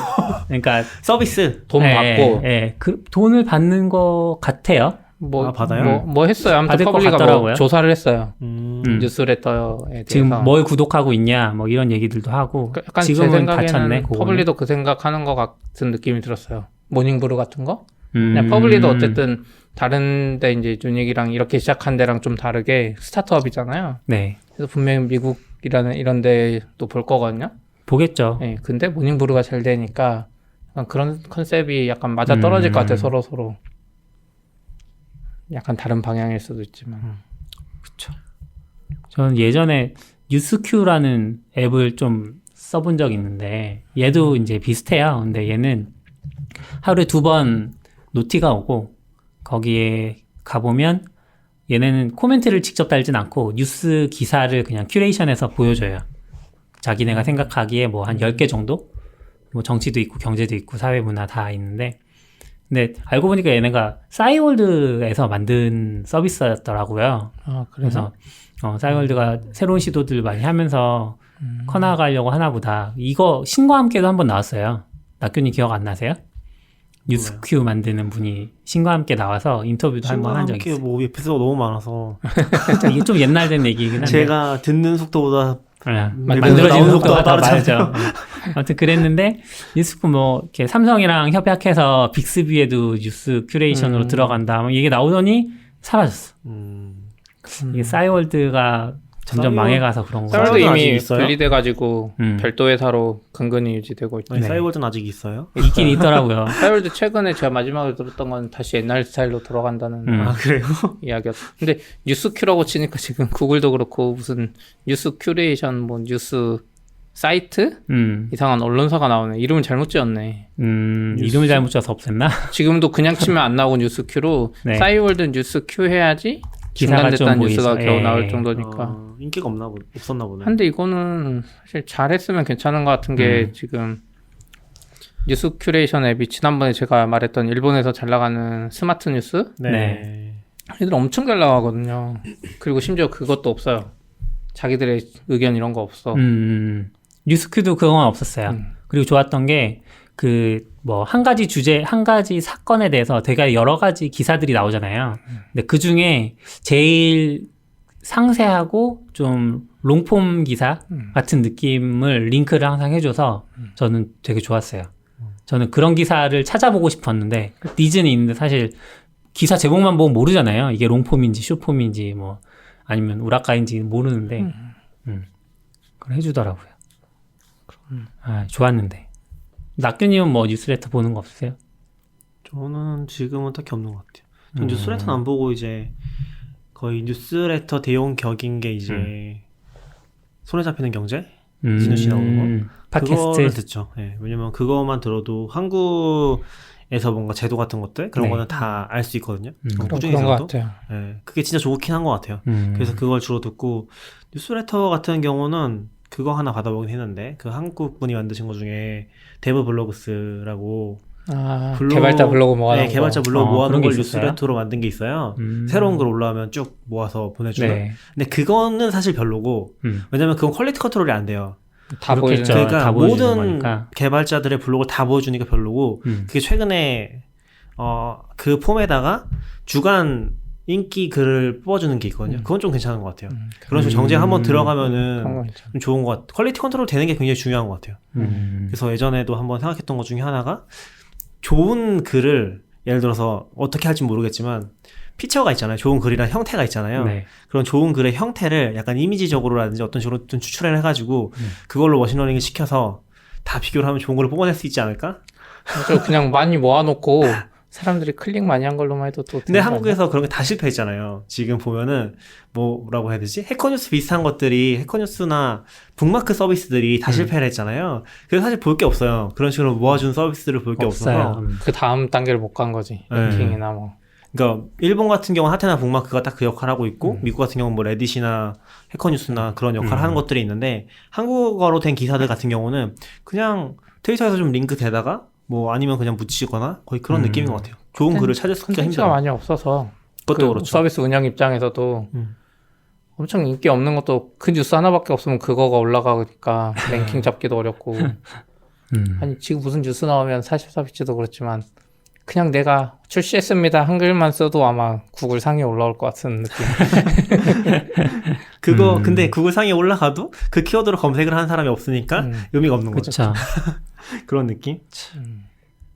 그러니까 서비스. 돈 받고 그 돈을 받는 거 같아요. 아, 받아요? 뭐 했어요. 아무튼 받을 것 퍼블리가 뭐 같더라고요. 조사를 했어요. 지금 뉴스레터에 대해서. 뭘 구독하고 있냐 뭐 이런 얘기들도 하고 약간 제 지금은 다 생각에는 찼네. 그거는. 퍼블리도 그 생각하는 것 같은 느낌이 들었어요. 모닝브루 같은 거? 그냥 퍼블리도 어쨌든 다른데 이제 유닉이랑 이렇게 시작한 데랑 좀 다르게 스타트업이잖아요. 네. 그래서 분명히 미국이라는 이런 데도 볼 거거든요. 보겠죠. 네, 근데 모닝브루가 잘 되니까 약간 그런 컨셉이 약간 맞아 떨어질 것 같아요. 서로 약간 다른 방향일 수도 있지만. 그렇죠. 저는 예전에 뉴스큐라는 앱을 좀 써본 적이 있는데 얘도 이제 비슷해요. 근데 얘는 하루에 2번 노티가 오고 거기에 가보면 얘네는 코멘트를 직접 달진 않고 뉴스 기사를 그냥 큐레이션해서 보여줘요. 자기네가 생각하기에 뭐 한 10개 정도? 뭐 정치도 있고 경제도 있고 사회 문화 다 있는데 근데 알고 보니까 얘네가 싸이월드에서 만든 서비스였더라고요. 아, 그래서 싸이월드가 새로운 시도들 많이 하면서 커나가려고 하나 보다. 이거 신과 함께도 한번 나왔어요. 낙균이 기억 안 나세요? 뉴스큐 만드는 분이 신과 함께 나와서 인터뷰도 한번 한 적이 있어요. 뭐 에피소드가 너무 많아서 이게 좀 옛날 된 얘기긴 한데 제가 듣는 속도보다 만들어지는 속도가 더 빠르죠. 아무튼 그랬는데 뉴스큐 뭐 이렇게 삼성이랑 협약해서 빅스비에도 뉴스 큐레이션으로 들어간다. 이게 나오더니 사라졌어. 이게 싸이월드가 점점 망해가서 그런 거. 싸이월드 이미 있어요? 분리돼가지고 별도 회사로 근근히 유지되고 있죠. 아니, 싸이월드는 아직 있어요? 있긴 있더라고요. 싸이월드 최근에 제가 마지막으로 들었던 건 다시 옛날 스타일로 돌아간다는 아 그래요? 이야기였어. 근데 뉴스큐라고 치니까 지금 구글도 그렇고 무슨 뉴스 큐레이션 뭐 뉴스 사이트 이상한 언론사가 나오네. 이름을 잘못 지었네. 이름을 잘못 지어서 없앴나? 지금도 그냥 치면 안 나오고 뉴스큐로 네. 싸이월드 뉴스큐 해야지 기사가 중단됐다는 좀 뉴스가 보이죠. 겨우 예. 나올 정도니까. 인기가 없었나 보네. 근데 이거는 사실 잘했으면 괜찮은 것 같은 게 지금 뉴스 큐레이션 앱이 지난번에 제가 말했던 일본에서 잘 나가는 스마트 뉴스 네. 애들 엄청 잘 나가거든요. 그리고 심지어 그것도 없어요. 자기들의 의견 이런 거 없어. 뉴스큐도 그건 없었어요. 그리고 좋았던 게 그 뭐 한 가지 주제, 한 가지 사건에 대해서 되게 여러 가지 기사들이 나오잖아요. 근데 그 중에 제일 상세하고 좀 롱폼 기사 같은 느낌을 링크를 항상 해줘서 저는 되게 좋았어요. 저는 그런 기사를 찾아보고 싶었는데 니즈는 있는데 사실 기사 제목만 보면 모르잖아요. 이게 롱폼인지 숏폼인지 뭐 아니면 우라카인지 모르는데 그걸 해주더라고요. 아, 좋았는데. 낙균님은 뭐 뉴스레터 보는 거 없으세요? 저는 지금은 딱히 없는 것 같아요. 전 뉴스레터는 안 보고 이제 거의 뉴스레터 대용 격인 게 이제 손에 잡히는 경제? 진우 씨 나오는 거? 팟캐스트? 그거를 듣죠. 네, 왜냐면 그거만 들어도 한국에서 뭔가 제도 같은 것들 그런 네. 거는 다 알 수 있거든요. 꾸준히 그런 것 들어도. 같아요. 네, 그게 진짜 좋긴 한 것 같아요. 그래서 그걸 주로 듣고 뉴스레터 같은 경우는 그거 하나 받아보긴 했는데 그 한국 분이 만드신 것 중에 데브 블로그스라고 개발자 블로그 모아놓은 네, 개발자 거. 블로그 모아놓은 그런 게 걸 있었어요? 뉴스레터로 만든 게 있어요. 새로운 글 올라오면 쭉 모아서 보내주는. 네. 근데 그거는 사실 별로고 왜냐면 그건 퀄리티 컨트롤이 안 돼요. 다 그렇겠죠. 보여주는 그러니까 다 보여주는 모든 거니까. 개발자들의 블로그를 다 보여주니까 별로고 그게 최근에 그 폼에다가 주간 인기 글을 뽑아주는 게 있거든요. 그건 좀 괜찮은 것 같아요. 그런 식으로 정책 한번 들어가면은 좀 좋은 것 같아요. 퀄리티 컨트롤 되는 게 굉장히 중요한 것 같아요. 그래서 예전에도 한번 생각했던 것 중에 하나가 좋은 글을 예를 들어서 어떻게 할지 모르겠지만 피처가 있잖아요. 좋은 글이란 형태가 있잖아요. 네. 그런 좋은 글의 형태를 약간 이미지적으로라든지 어떤 식으로 좀 추출을 해가지고 그걸로 머신러닝을 시켜서 다 비교를 하면 좋은 글을 뽑아낼 수 있지 않을까? 그냥 많이 모아놓고 사람들이 클릭 많이 한 걸로만 해도 또. 근데 한국에서 그런 게 다 실패했잖아요. 지금 보면은 뭐라고 해야 되지? 해커뉴스 비슷한 것들이 해커뉴스나 북마크 서비스들이 다 실패를 했잖아요. 그래서 사실 볼 게 없어요. 그런 식으로 모아준 서비스를 볼 게 없어서. 그 다음 단계를 못 간 거지. 랭킹이나 뭐. 그러니까 일본 같은 경우는 하테나 북마크가 딱 그 역할을 하고 있고 미국 같은 경우는 뭐 레딧이나 해커뉴스나 그런 역할을 하는 것들이 있는데 한국어로 된 기사들 같은 경우는 그냥 트위터에서 좀 링크 대다가 뭐 아니면 그냥 묻히거나 거의 그런 느낌인 것 같아요. 좋은 글을 찾을 수가 콘텐츠가 힘들어요. 많이 없어서 그것도 그 그렇죠. 서비스 운영 입장에서도 엄청 인기 없는 것도 그 뉴스 하나밖에 없으면 그거가 올라가니까 랭킹 잡기도 어렵고 아니 지금 무슨 뉴스 나오면 44비치도 그렇지만 그냥 내가 출시했습니다 한글만 써도 아마 구글 상위에 올라올 것 같은 느낌. 그거 근데 구글 상위에 올라가도 그 키워드로 검색을 하는 사람이 없으니까 의미가 없는 거죠. 그렇죠. 그런 느낌?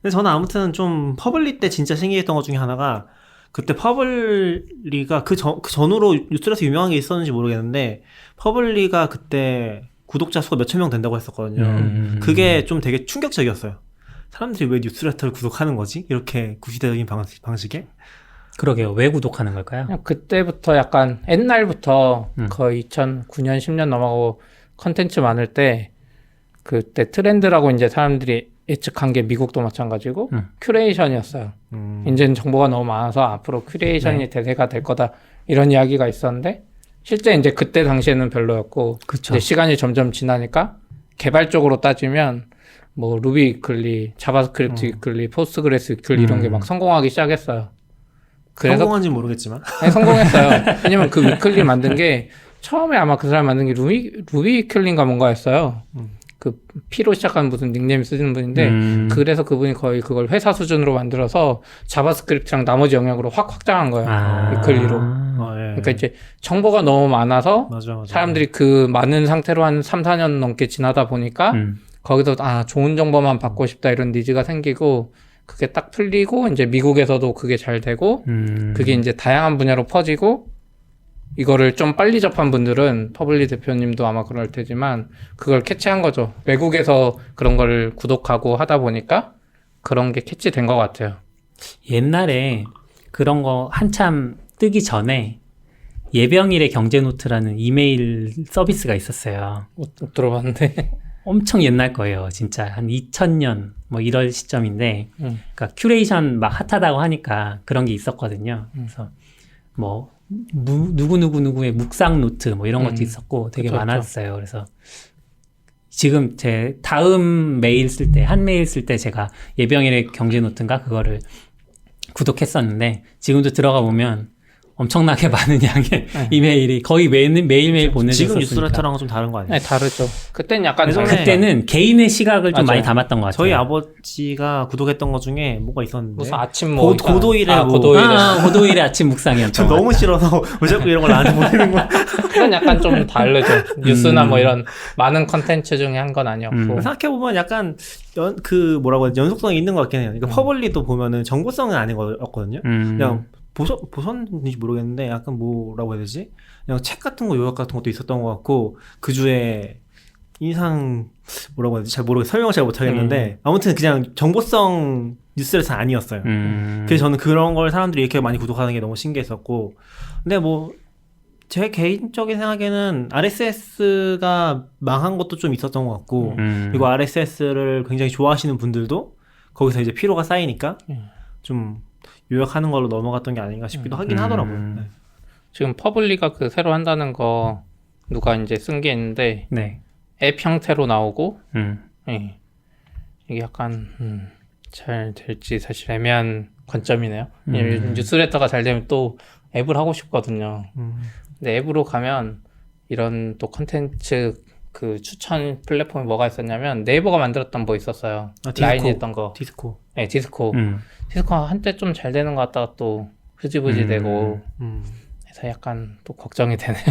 근데 저는 아무튼 좀 퍼블리 때 진짜 신기했던 것 중에 하나가 그때 퍼블리가 그 전후로 뉴스에서 유명한 게 있었는지 모르겠는데 퍼블리가 그때 구독자 수가 몇천 명 된다고 했었거든요. 그게 좀 되게 충격적이었어요. 사람들이 왜 뉴스레터를 구독하는 거지? 이렇게 구시대적인 방식에? 그러게요. 왜 구독하는 걸까요? 그냥 그때부터 약간 옛날부터 거의 2009년 10년 넘어가고 컨텐츠 많을 때 그때 트렌드라고 이제 사람들이 예측한 게 미국도 마찬가지고 큐레이션이었어요. 이제는 정보가 너무 많아서 앞으로 큐레이션이 네. 대세가 될 거다 이런 이야기가 있었는데 실제 이제 그때 당시에는 별로였고 그쵸. 이제 시간이 점점 지나니까 개발적으로 따지면 뭐 루비 위클리, 자바스크립트 위클리, 포스트그레스 위클리 이런 게 막 성공하기 시작했어요. 그래서 성공한지는 모르겠지만 아니, 성공했어요. 왜냐면 그 위클리 만든 게 처음에 아마 그 사람 만든 게 루비 위클리인가 뭔가였어요. 그 P로 시작하는 무슨 닉네임 쓰시는 분인데 그래서 그분이 거의 그걸 회사 수준으로 만들어서 자바스크립트랑 나머지 영역으로 확 확장한 거예요. 위클리로. 예. 그러니까 이제 정보가 너무 많아서 맞아. 사람들이 그 많은 상태로 한 3, 4년 넘게 지나다 보니까 거기서 좋은 정보만 받고 싶다 이런 니즈가 생기고 그게 딱 풀리고 이제 미국에서도 그게 잘 되고 그게 이제 다양한 분야로 퍼지고 이거를 좀 빨리 접한 분들은 퍼블리 대표님도 아마 그럴 테지만 그걸 캐치한 거죠. 외국에서 그런 걸 구독하고 하다 보니까 그런 게 캐치된 것 같아요. 옛날에 그런 거 한참 뜨기 전에 예병일의 경제노트라는 이메일 서비스가 있었어요. 못 들어봤는데. 엄청 옛날 거예요. 진짜 한 2000년 뭐 이럴 시점인데 그러니까 큐레이션 막 핫하다고 하니까 그런 게 있었거든요. 그래서 뭐 누구의 묵상 노트 뭐 이런 것도 있었고 되게 그쵸, 많았어요. 그래서 지금 제 다음 메일 쓸 때, 한 메일 쓸 때 제가 예병일의 경제 노트인가 그거를 구독했었는데 지금도 들어가 보면 엄청나게 많은 양의 이메일이 거의 매일매일 보내졌으니까. 지금 뉴스레터랑은 좀 다른 거 아니에요? 네, 다르죠. 그때는 약간 그때는 개인의 시각을 좀 맞아요. 많이 담았던 것 같아요. 저희 아버지가 구독했던 것 중에 뭐가 있었는데 무슨 아침 뭐 고도일에 뭐 고도일의 아침 묵상이었던 저 것 너무 싫어서 왜 자꾸 이런 걸 나한테 보내는 거야? 그건 약간 좀 다르죠. 뉴스나 뭐 이런 많은 컨텐츠 중에 한 건 아니었고. 생각해보면 약간 뭐라고 해야 되지? 연속성이 있는 것 같긴 해요. 그러니까 퍼블리도 보면은 정보성은 아닌 거였거든요. 그냥 보셨는지 모르겠는데 약간 뭐라고 해야 되지? 그냥 책 같은 거 요약 같은 것도 있었던 것 같고 그 주에 인상 뭐라고 해야 되지? 잘 모르겠어요. 설명을 잘 못하겠는데 아무튼 그냥 정보성 뉴스레터 아니었어요. 그래서 저는 그런 걸 사람들이 이렇게 많이 구독하는 게 너무 신기했었고 근데 뭐 제 개인적인 생각에는 RSS가 망한 것도 좀 있었던 것 같고 그리고 RSS를 굉장히 좋아하시는 분들도 거기서 이제 피로가 쌓이니까 좀 요약하는 걸로 넘어갔던 게 아닌가 싶기도 하긴 하더라고요. 네. 지금 퍼블리가 그 새로 한다는 거 누가 이제 쓴 게 있는데 네. 앱 형태로 나오고 예. 이게 약간 잘 될지 사실 애매한 관점이네요. 왜냐면 뉴스레터가 잘 되면 또 앱을 하고 싶거든요. 근데 앱으로 가면 이런 또 컨텐츠 그 추천 플랫폼이 뭐가 있었냐면 네이버가 만들었던 뭐 있었어요. 라인이 했던 거. 디스코. 네, 디스코. 디스코 한때 좀 잘 되는 것 같다가 또 흐지부지 되고 그래서 약간 또 걱정이 되네요.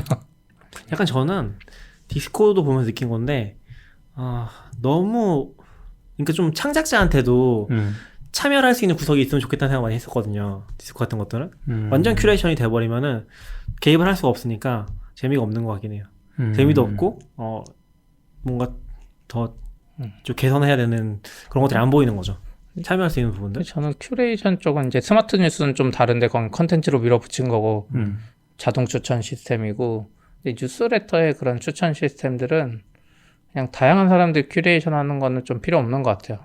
약간 저는 디스코도 보면서 느낀 건데 너무 그러니까 좀 창작자한테도 참여를 할 수 있는 구석이 있으면 좋겠다는 생각 많이 했었거든요. 디스코 같은 것들은 완전 큐레이션이 돼버리면은 개입을 할 수가 없으니까 재미가 없는 것 같긴 해요. 재미도 없고 뭔가 더 좀 개선해야 되는 그런 것들이 안 보이는 거죠. 참여할 수 있는 부분들. 저는 큐레이션 쪽은 이제 스마트 뉴스는 좀 다른데 그건 컨텐츠로 밀어붙인 거고 자동 추천 시스템이고 근데 뉴스레터의 그런 추천 시스템들은 그냥 다양한 사람들이 큐레이션 하는 거는 좀 필요 없는 것 같아요.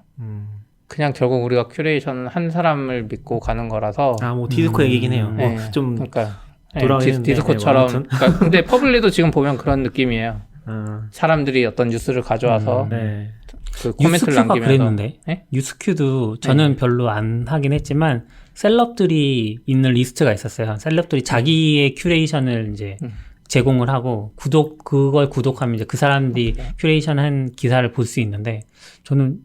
그냥 결국 우리가 큐레이션은 한 사람을 믿고 가는 거라서 뭐 디스코 얘기긴 해요. 네. 뭐 좀 그러니까 네, 디스코처럼 뭐 그러니까 근데 퍼블리도 지금 보면 그런 느낌이에요. 사람들이 어떤 뉴스를 가져와서 네. 그 코멘트를 뉴스큐가 남기면서 그랬는데 네? 뉴스큐도 저는 별로 안 하긴 했지만 셀럽들이 있는 리스트가 있었어요. 셀럽들이 자기의 큐레이션을 이제 제공을 하고 그걸 구독하면 이제 그 사람들이 큐레이션한 기사를 볼 수 있는데 저는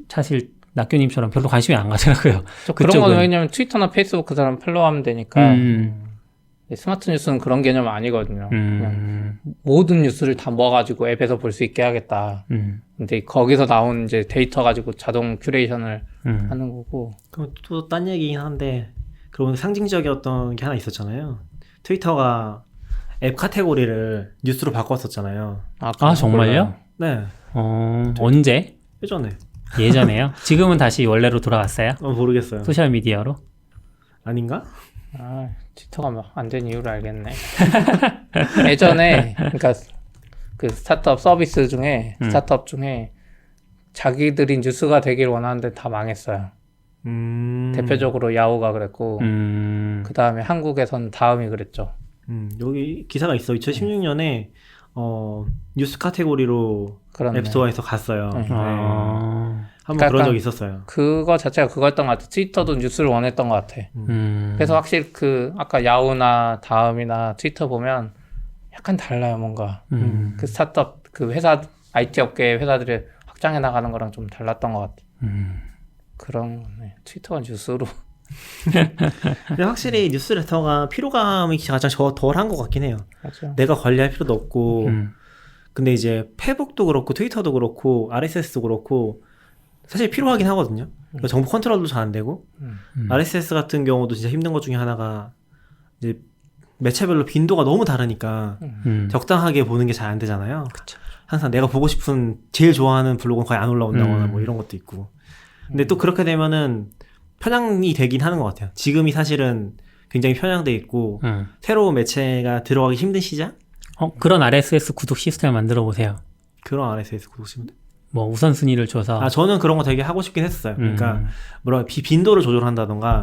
사실 낙교님처럼 별로 관심이 안 가더라고요. 그런 거는 왜냐면 트위터나 페이스북 그 사람 팔로우하면 되니까 스마트 뉴스는 그런 개념 아니거든요. 그냥 모든 뉴스를 다 모아가지고 앱에서 볼 수 있게 하겠다. 근데 거기서 나온 이제 데이터 가지고 자동 큐레이션을 하는 거고. 그럼 또 딴 얘기긴 한데, 그러면 상징적이었던 게 하나 있었잖아요. 트위터가 앱 카테고리를 뉴스로 바꿨었잖아요. 아 정말요? 네. 언제? 예전에. 지금은 다시 원래로 돌아갔어요? 모르겠어요. 소셜 미디어로? 아닌가? 트위터가 막 안 된 이유를 알겠네. 예전에 그러니까 그 스타트업 서비스 중에 스타트업 중에 자기들이 뉴스가 되길 원하는데 다 망했어요. 대표적으로 야후가 그랬고 그 다음에 한국에선 다음이 그랬죠. 여기 기사가 있어. 2016년에 뉴스 카테고리로 그렇네. 앱스토어에서 갔어요. 네. 네. 한번 그러니까 그런 적이 있었어요. 그거 자체가 그거였던 것 같아. 트위터도 뉴스를 원했던 것 같아. 그래서 확실히 그 아까 야후나 다음이나 트위터 보면 약간 달라요, 뭔가. 그 스타트업 그 회사 IT 업계 회사들이 확장해 나가는 거랑 좀 달랐던 것 같아. 그런 거네. 트위터가 뉴스로. 근데 확실히 뉴스레터가 피로감이 가장 덜한 것 같긴 해요. 맞죠. 내가 관리할 필요도 없고. 근데 이제 페북도 그렇고 트위터도 그렇고 RSS도 그렇고 사실 필요하긴 하거든요. 그러니까 정보 컨트롤도 잘 안 되고 RSS 같은 경우도 진짜 힘든 것 중에 하나가 이제 매체별로 빈도가 너무 다르니까 적당하게 보는 게 잘 안 되잖아요. 그쵸. 항상 내가 보고 싶은 제일 좋아하는 블로그는 거의 안 올라온다거나 뭐 이런 것도 있고. 근데 또 그렇게 되면은 편향이 되긴 하는 것 같아요. 지금이 사실은 굉장히 편향돼 있고 새로운 매체가 들어가기 힘든 시장? 그런 RSS 구독 시스템을 만들어 보세요. 그런 RSS 구독 시스템? 뭐 우선순위를 줘서. 저는 그런 거 되게 하고 싶긴 했어요. 그러니까 빈도를 조절한다던가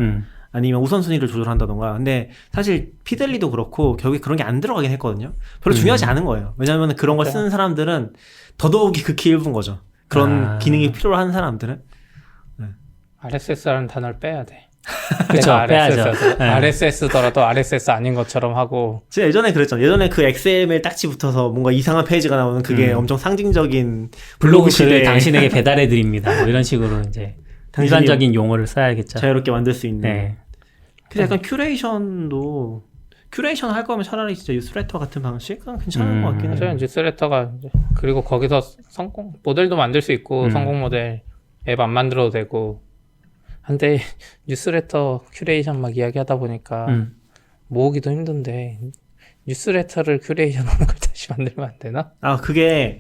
아니면 우선순위를 조절한다던가. 근데 사실 피들리도 그렇고 결국에 그런 게 안 들어가긴 했거든요. 별로 중요하지 않은 거예요. 왜냐하면 그런 걸 쓰는 사람들은 더더욱이 극히 일부인 거죠. 그런 기능이 필요로 하는 사람들은. RSS라는 단어를 빼야 돼. 그쵸, 빼야죠. 네. RSS더라도 RSS 아닌 것처럼 하고. 제가 예전에 그랬죠. 예전에 그 XML 딱지 붙어서 뭔가 이상한 페이지가 나오는 그게 엄청 상징적인 블로그 시대에 당신에게 배달해 드립니다. 뭐 이런 식으로 이제 일반적인 용어를 써야겠죠. 자유롭게 만들 수 있는. 네. 근데 약간 큐레이션 할 거면 차라리 진짜 뉴스레터 같은 방식은 괜찮은 것 같긴 해요. 맞아요. 뉴스레터가 그리고 거기서 성공 모델도 만들 수 있고 성공 모델 앱 안 만들어도 되고. 근데 뉴스레터 큐레이션 막 이야기하다 보니까 모으기도 힘든데 뉴스레터를 큐레이션하는 걸 다시 만들면 안 되나? 그게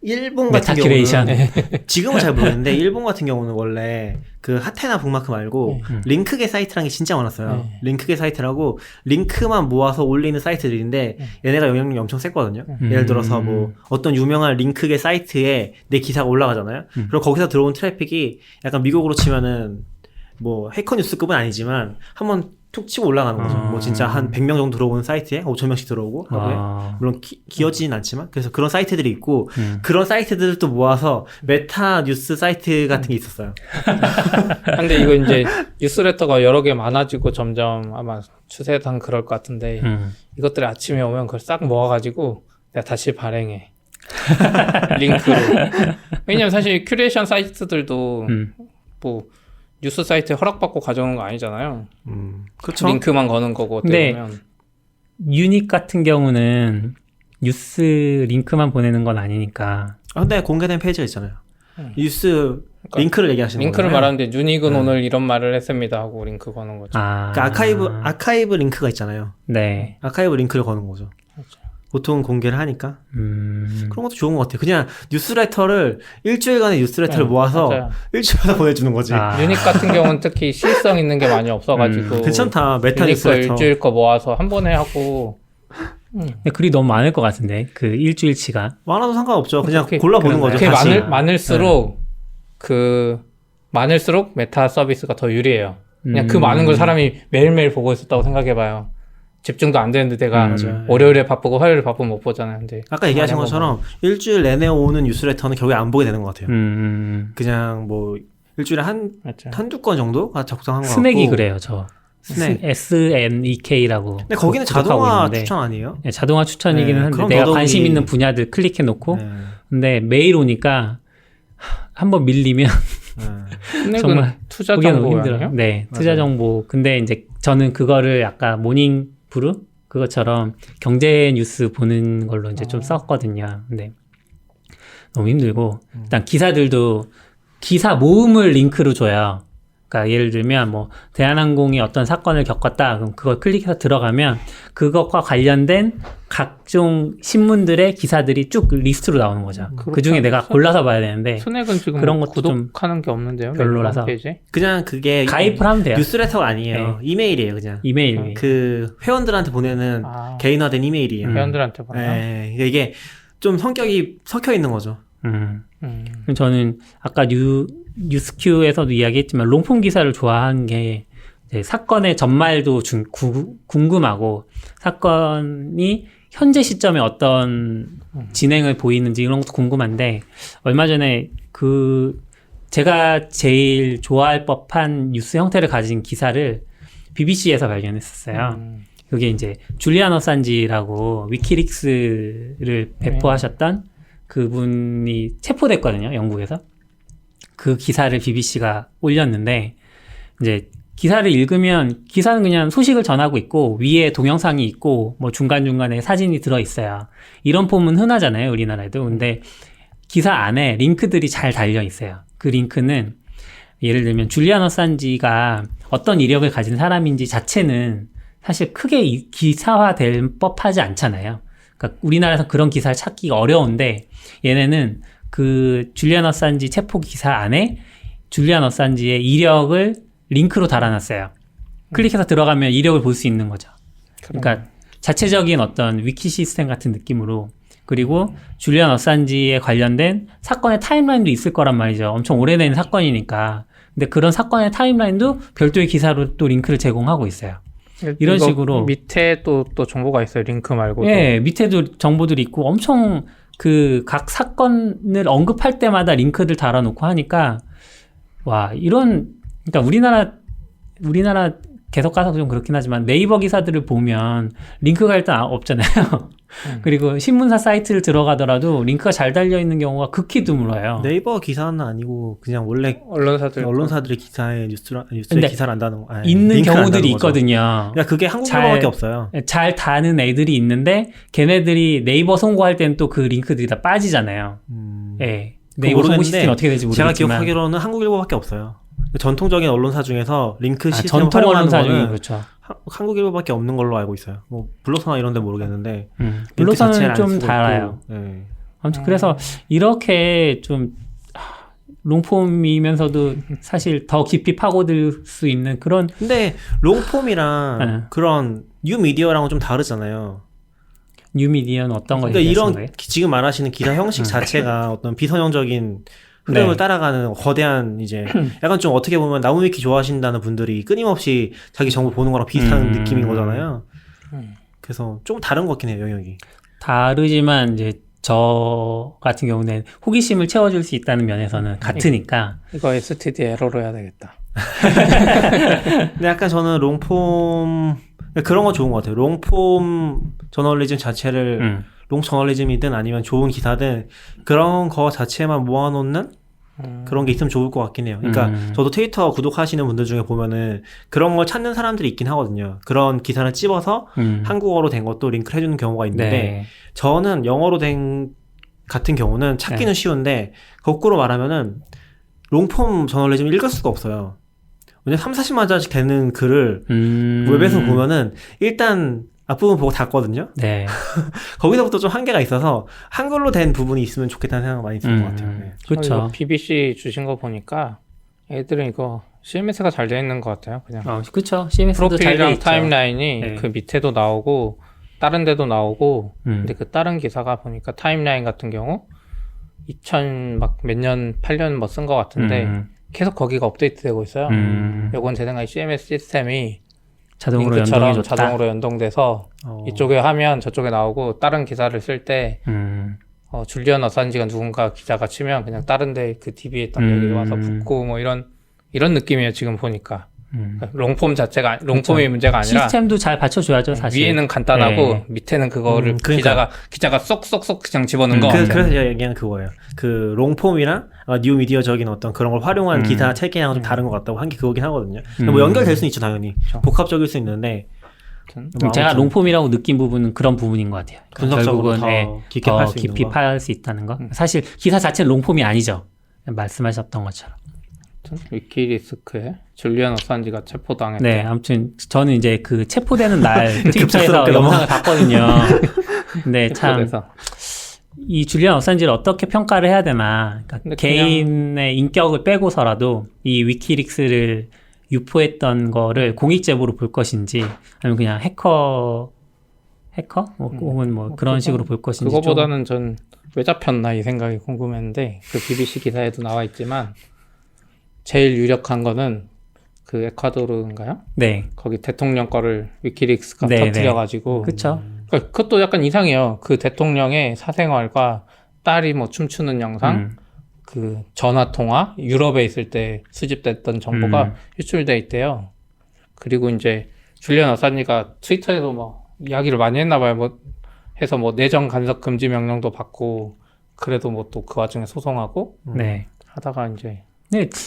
일본 같은 메타큐레이션. 경우는 지금은 잘 모르겠는데 일본 같은 경우는 원래 그 하테나 북마크 말고 링크계 사이트라는 게 진짜 많았어요. 링크계 사이트라고 링크만 모아서 올리는 사이트들인데 얘네가 영향력이 엄청 셌거든요. 예를 들어서 뭐 어떤 유명한 링크계 사이트에 내 기사가 올라가잖아요. 그럼 거기서 들어온 트래픽이 약간 미국으로 치면은 뭐 해커 뉴스급은 아니지만 한번 툭 치고 올라가는 거죠. 뭐 진짜 한 100명 정도 들어오는 사이트에 5,000명씩 들어오고 하루에. 물론 기어지진 않지만 그래서 그런 사이트들이 있고 그런 사이트들을 또 모아서 메타 뉴스 사이트 같은 게 있었어요. 근데 이거 이제 뉴스레터가 여러 개 많아지고 점점 아마 추세상 그럴 것 같은데 이것들이 아침에 오면 그걸 싹 모아가지고 내가 다시 발행해. 링크로. 왜냐면 사실 큐레이션 사이트들도 뭐 뉴스 사이트에 허락받고 가져오는 거 아니잖아요. 그렇죠. 링크만 거는 거고 어떻게 보면. 유닉 같은 경우는 뉴스 링크만 보내는 건 아니니까. 근데 공개된 페이지가 있잖아요. 뉴스 그러니까 링크를 얘기하시는 거예요. 링크를 말하는데 유닉은 오늘 이런 말을 했습니다 하고 링크 거는 거죠. 그러니까 아카이브 링크가 있잖아요. 네. 아카이브 링크를 거는 거죠. 그렇죠. 보통 공개를 하니까 그런 것도 좋은 것 같아요. 그냥 뉴스레터를 일주일간의 뉴스레터를 모아서 맞아요. 일주일마다 보내주는 거지. 유닉 같은 경우는 특히 시의성 있는 게 많이 없어가지고 괜찮다. 메타 유닉 거 뉴스레터 일주일 거 모아서 한 번에 하고. 근데 글이 너무 많을 것 같은데 그 일주일치가. 많아도 상관없죠. 그냥 골라보는 거죠. 그게 같이. 많을수록 많을수록 메타 서비스가 더 유리해요. 그냥 그 많은 걸 사람이 매일매일 보고 있었다고 생각해봐요. 집중도 안 되는데 내가 월요일에 바쁘고 화요일에 바쁘면 못 보잖아요. 근데 아까 얘기하신 것처럼 일주일 내내 오는 뉴스레터는 결국에 안 보게 되는 것 같아요. 그냥 뭐 일주일에 한두 건 정도가 적당한 것 같고. 스낵이 그래요, 저. 스낵. SNEK라고. 근데 거기는 자동화 추천 아니에요? 네, 자동화 추천이기는 한데 내가 관심 있는 분야들 클릭해 놓고 근데 매일 오니까 한번 밀리면 정말 투자 정보 힘들어요. 네, 투자 정보. 근데 이제 저는 그거를 아까 모닝 브루 그것처럼 경제 뉴스 보는 걸로 이제 좀 썼거든요. 근데 너무 힘들고 일단 기사들도 기사 모음을 링크로 줘요. 그러니까 예를 들면 뭐 대한항공이 어떤 사건을 겪었다. 그럼 그걸 클릭해서 들어가면 그것과 관련된 각종 신문들의 기사들이 쭉 리스트로 나오는 거죠. 그 중에 내가 골라서 봐야 되는데 스낵은 지금 그런 뭐 것도 좀 구독하는 게 없는데요. 별로라서. 홈페이지에? 그냥 그게 가입을 하면 돼요. 뉴스레터가 아니에요. 네. 이메일이에요, 그냥. 이메일. 그 회원들한테 보내는 개인화된 이메일이에요. 회원들한테 보내요? 네, 그러니까 이게 좀 성격이 섞여 있는 거죠. 저는 아까 뉴스큐에서도 이야기했지만 롱폼 기사를 좋아하는 게 사건의 전말도 궁금하고 사건이 현재 시점에 어떤 진행을 보이는지 이런 것도 궁금한데 얼마 전에 제가 제일 좋아할 법한 뉴스 형태를 가진 기사를 BBC에서 발견했었어요. 그게 이제 줄리안 어산지라고 위키릭스를 배포하셨던 그분이 체포됐거든요, 영국에서. 그 기사를 BBC가 올렸는데, 이제 기사를 읽으면 기사는 그냥 소식을 전하고 있고, 위에 동영상이 있고, 뭐 중간중간에 사진이 들어있어요. 이런 폼은 흔하잖아요, 우리나라에도. 근데 기사 안에 링크들이 잘 달려 있어요. 그 링크는 예를 들면 줄리안 어산지가 어떤 이력을 가진 사람인지 자체는 사실 크게 기사화될 법하지 않잖아요. 그러니까 우리나라에서 그런 기사를 찾기가 어려운데 얘네는 그 줄리안 어산지 체포 기사 안에 줄리안 어산지의 이력을 링크로 달아놨어요. 클릭해서 들어가면 이력을 볼 수 있는 거죠. 그러니까 자체적인 어떤 위키 시스템 같은 느낌으로 그리고 줄리안 어산지에 관련된 사건의 타임라인도 있을 거란 말이죠. 엄청 오래된 사건이니까. 근데 그런 사건의 타임라인도 별도의 기사로 또 링크를 제공하고 있어요. 이런 식으로 밑에 또 정보가 있어요. 링크 말고도. 예, 밑에도 정보들이 있고 엄청 그 각 사건을 언급할 때마다 링크를 달아놓고 하니까 와 그러니까 우리나라 계속 가서 좀 그렇긴 하지만 네이버 기사들을 보면 링크가 일단 없잖아요. 그리고 신문사 사이트를 들어가더라도 링크가 잘 달려 있는 경우가 극히 드물어요. 네이버 기사는 아니고 그냥 원래 언론사들의 기사에 뉴스에 기사를 안다는 거 있는 경우들이 있거든요. 그러니까 그게 한국어밖에 없어요. 잘 다는 애들이 있는데 걔네들이 네이버 송고할 때는 또 그 링크들이 다 빠지잖아요. 예. 네이버 송고 시스템이 어떻게 될지 모르겠지만 제가 기억하기로는 한국일보밖에 없어요. 전통적인 언론사 중에서 링크 시스템 전통 활용하는 언론사 중에 거는 그렇죠. 한국일보밖에 없는 걸로 알고 있어요. 뭐 블로서나 이런 데 모르겠는데 블로서는 좀 달아요. 네. 아무튼 그래서 이렇게 좀 롱폼이면서도 사실 더 깊이 파고들 수 있는 그런 근데 롱폼이랑 그런 뉴미디어랑은 좀 다르잖아요. 뉴미디어는 어떤 거 그러니까 이런 거예요? 지금 말하시는 기사 형식 자체가 어떤 비선형적인 흐름을 따라가는 거대한 이제 약간 좀 어떻게 보면 나무위키 좋아하신다는 분들이 끊임없이 자기 정보 보는 거랑 비슷한 느낌인 거잖아요. 그래서 좀 다른 것 같긴 해요, 영역이. 다르지만 이제 저 같은 경우는 호기심을 채워줄 수 있다는 면에서는 같으니까. 이거 STD 에러로 해야 되겠다. 근데 약간 저는 롱폼 그런 거 좋은 것 같아요. 롱폼 저널리즘 자체를 롱 저널리즘이든 아니면 좋은 기사든 그런 거 자체만 모아놓는 그런 게 있으면 좋을 것 같긴 해요. 그러니까 저도 트위터 구독하시는 분들 중에 보면은 그런 걸 찾는 사람들이 있긴 하거든요. 그런 기사를 찝어서 한국어로 된 것도 링크를 해주는 경우가 있는데 저는 영어로 된 같은 경우는 찾기는 쉬운데 거꾸로 말하면은 롱폼 저널리즘을 읽을 수가 없어요. 왜냐면 30-40만자씩 되는 글을 웹에서 보면은 일단 앞부분 보고 닫거든요. 네. 거기서부터 좀 한계가 있어서 한글로 된 부분이 있으면 좋겠다는 생각 많이 드는 것 같아요. 네. 그렇죠. BBC 주신 거 보니까 애들은 이거 CMS가 잘 되어 있는 것 같아요. 그냥. 그렇죠. CMS도 잘 되어 프로필이랑 있죠. 타임라인이 그 밑에도 나오고 다른 데도 나오고 근데 그 다른 기사가 보니까 타임라인 같은 경우 2000 막 몇 년 8년 뭐 쓴 것 같은데 계속 거기가 업데이트되고 있어요. 요건 제 생각에 CMS 시스템이 자동으로 링크처럼 자동으로 연동돼서 이쪽에 하면 저쪽에 나오고 다른 기사를 쓸 때 줄리안 어산지가 누군가 기자가 치면 그냥 다른 데 그 DB에 딱 여기 와서 붙고 뭐 이런 느낌이에요. 지금 보니까. 롱폼 자체가 롱폼이 그렇죠. 문제가 아니라 시스템도 잘 받쳐줘야죠. 사실 위에는 간단하고 밑에는 그거를 기자가 쏙쏙쏙 그냥 집어넣은 거. 그래서 제가 얘기하는 그거예요. 그 롱폼이랑 뉴미디어적인 어떤 그런 걸 활용한 기사 체계랑 좀 다른 것 같다고 한 게 그거긴 하거든요. 뭐 연결될 수는 있죠, 당연히. 그렇죠. 복합적일 수 있는데 제가 롱폼이라고 느낀 부분은 그런 부분인 것 같아요. 분석적으로 더 깊게 팔 수 있는 깊이 팔 수 있다는 거. 사실 기사 자체는 롱폼이 아니죠. 말씀하셨던 것처럼. 위키리스크에 줄리안 어산지가 체포당했다. 네, 아무튼 저는 이제 그 체포되는 날 트위터에서 영상을 봤거든요. 근데 참 이 줄리안 어산지를 어떻게 평가를 해야 되나. 그러니까 개인의 인격을 빼고서라도 이 위키릭스를 유포했던 거를 공익 제보로 볼 것인지 아니면 그냥 해커 혹은 뭐 그런 식으로 볼 것인지. 그거보다는 전 왜 잡혔나 이 생각이 궁금했는데 그 BBC 기사에도 나와 있지만 제일 유력한 거는 그 에콰도르인가요? 네. 거기 대통령 거를 위키릭스가 터뜨려가지고. 그렇죠. 그러니까 그것도 약간 이상해요. 그 대통령의 사생활과 딸이 뭐 춤추는 영상, 그 전화 통화, 유럽에 있을 때 수집됐던 정보가 유출돼 있대요. 그리고 이제 줄리안 어산지가 트위터에도 뭐 이야기를 많이 했나 봐요. 뭐 해서 뭐 내정 간섭 금지 명령도 받고 그래도 뭐 또 그 와중에 소송하고 하다가 이제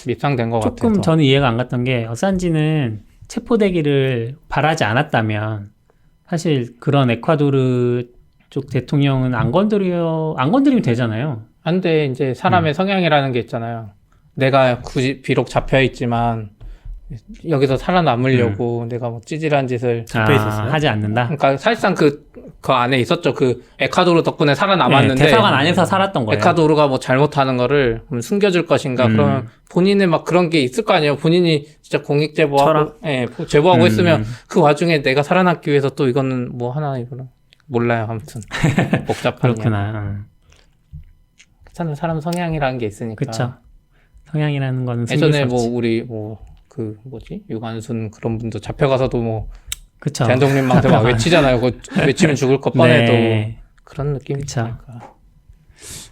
밉상된 것 같아요. 조금 저는 이해가 안 갔던 게 어산지는 체포되기를 바라지 않았다면 사실 그런 에콰도르 쪽 대통령은 안 건드리면 되잖아요. 안 돼. 이제 사람의 성향이라는 게 있잖아요. 내가 굳이 비록 잡혀 있지만 여기서 살아남으려고 내가 뭐 찌질한 짓을 하지 않는다. 그러니까 사실상 그 안에 있었죠. 그 에콰도르 덕분에 살아남았는데 대사관 안에서 살았던 거예요. 에콰도르가 뭐 잘못하는 거를 숨겨줄 것인가? 그러면 본인의 막 그런 게 있을 거 아니에요. 본인이 진짜 공익 제보하고, 제보하고 있으면 그 와중에 내가 살아남기 위해서 또 이거는 뭐 하나 이거는 몰라요. 아무튼 복잡한. 그렇구나. 괜찮은 사람 성향이라는 게 있으니까. 그렇죠. 성향이라는 거는 예전에 뭐 우리 그 유관순 그런 분도 잡혀가서도 뭐 대한독립망대 막 외치잖아요. 그거 외치면 죽을 것 뻔해도 그런 느낌이니까.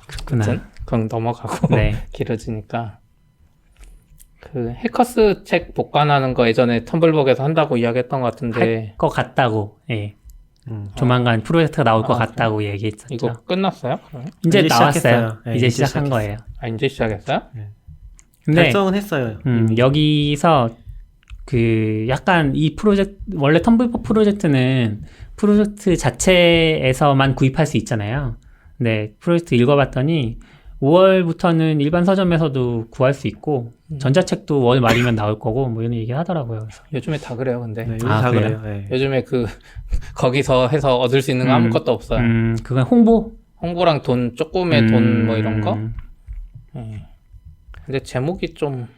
그렇구나. 그건 넘어가고 길어지니까. 그 해커스 책 복간하는 거 예전에 텀블벅에서 한다고 이야기했던 것 같은데. 할 것 같다고. 조만간 프로젝트가 나올 것 같다고 얘기했었죠. 이거 끝났어요? 이제 나왔어요. 이제 시작한 거예요. 이제 시작했어요? 근데 달성은 했어요. 여기서 그 약간 이 프로젝트 원래 텀블벅 프로젝트는 프로젝트 자체에서만 구입할 수 있잖아요. 근데 프로젝트 읽어봤더니 5월부터는 일반 서점에서도 구할 수 있고 전자책도 월 말이면 나올 거고 뭐 이런 얘기 하더라고요. 그래서. 요즘에 다 그래요, 근데. 요즘 다 그래요. 요즘에 거기서 해서 얻을 수 있는 거 아무것도 없어요. 그건 홍보랑 돈 조금의 돈 뭐 이런 거. 근데 제목이 좀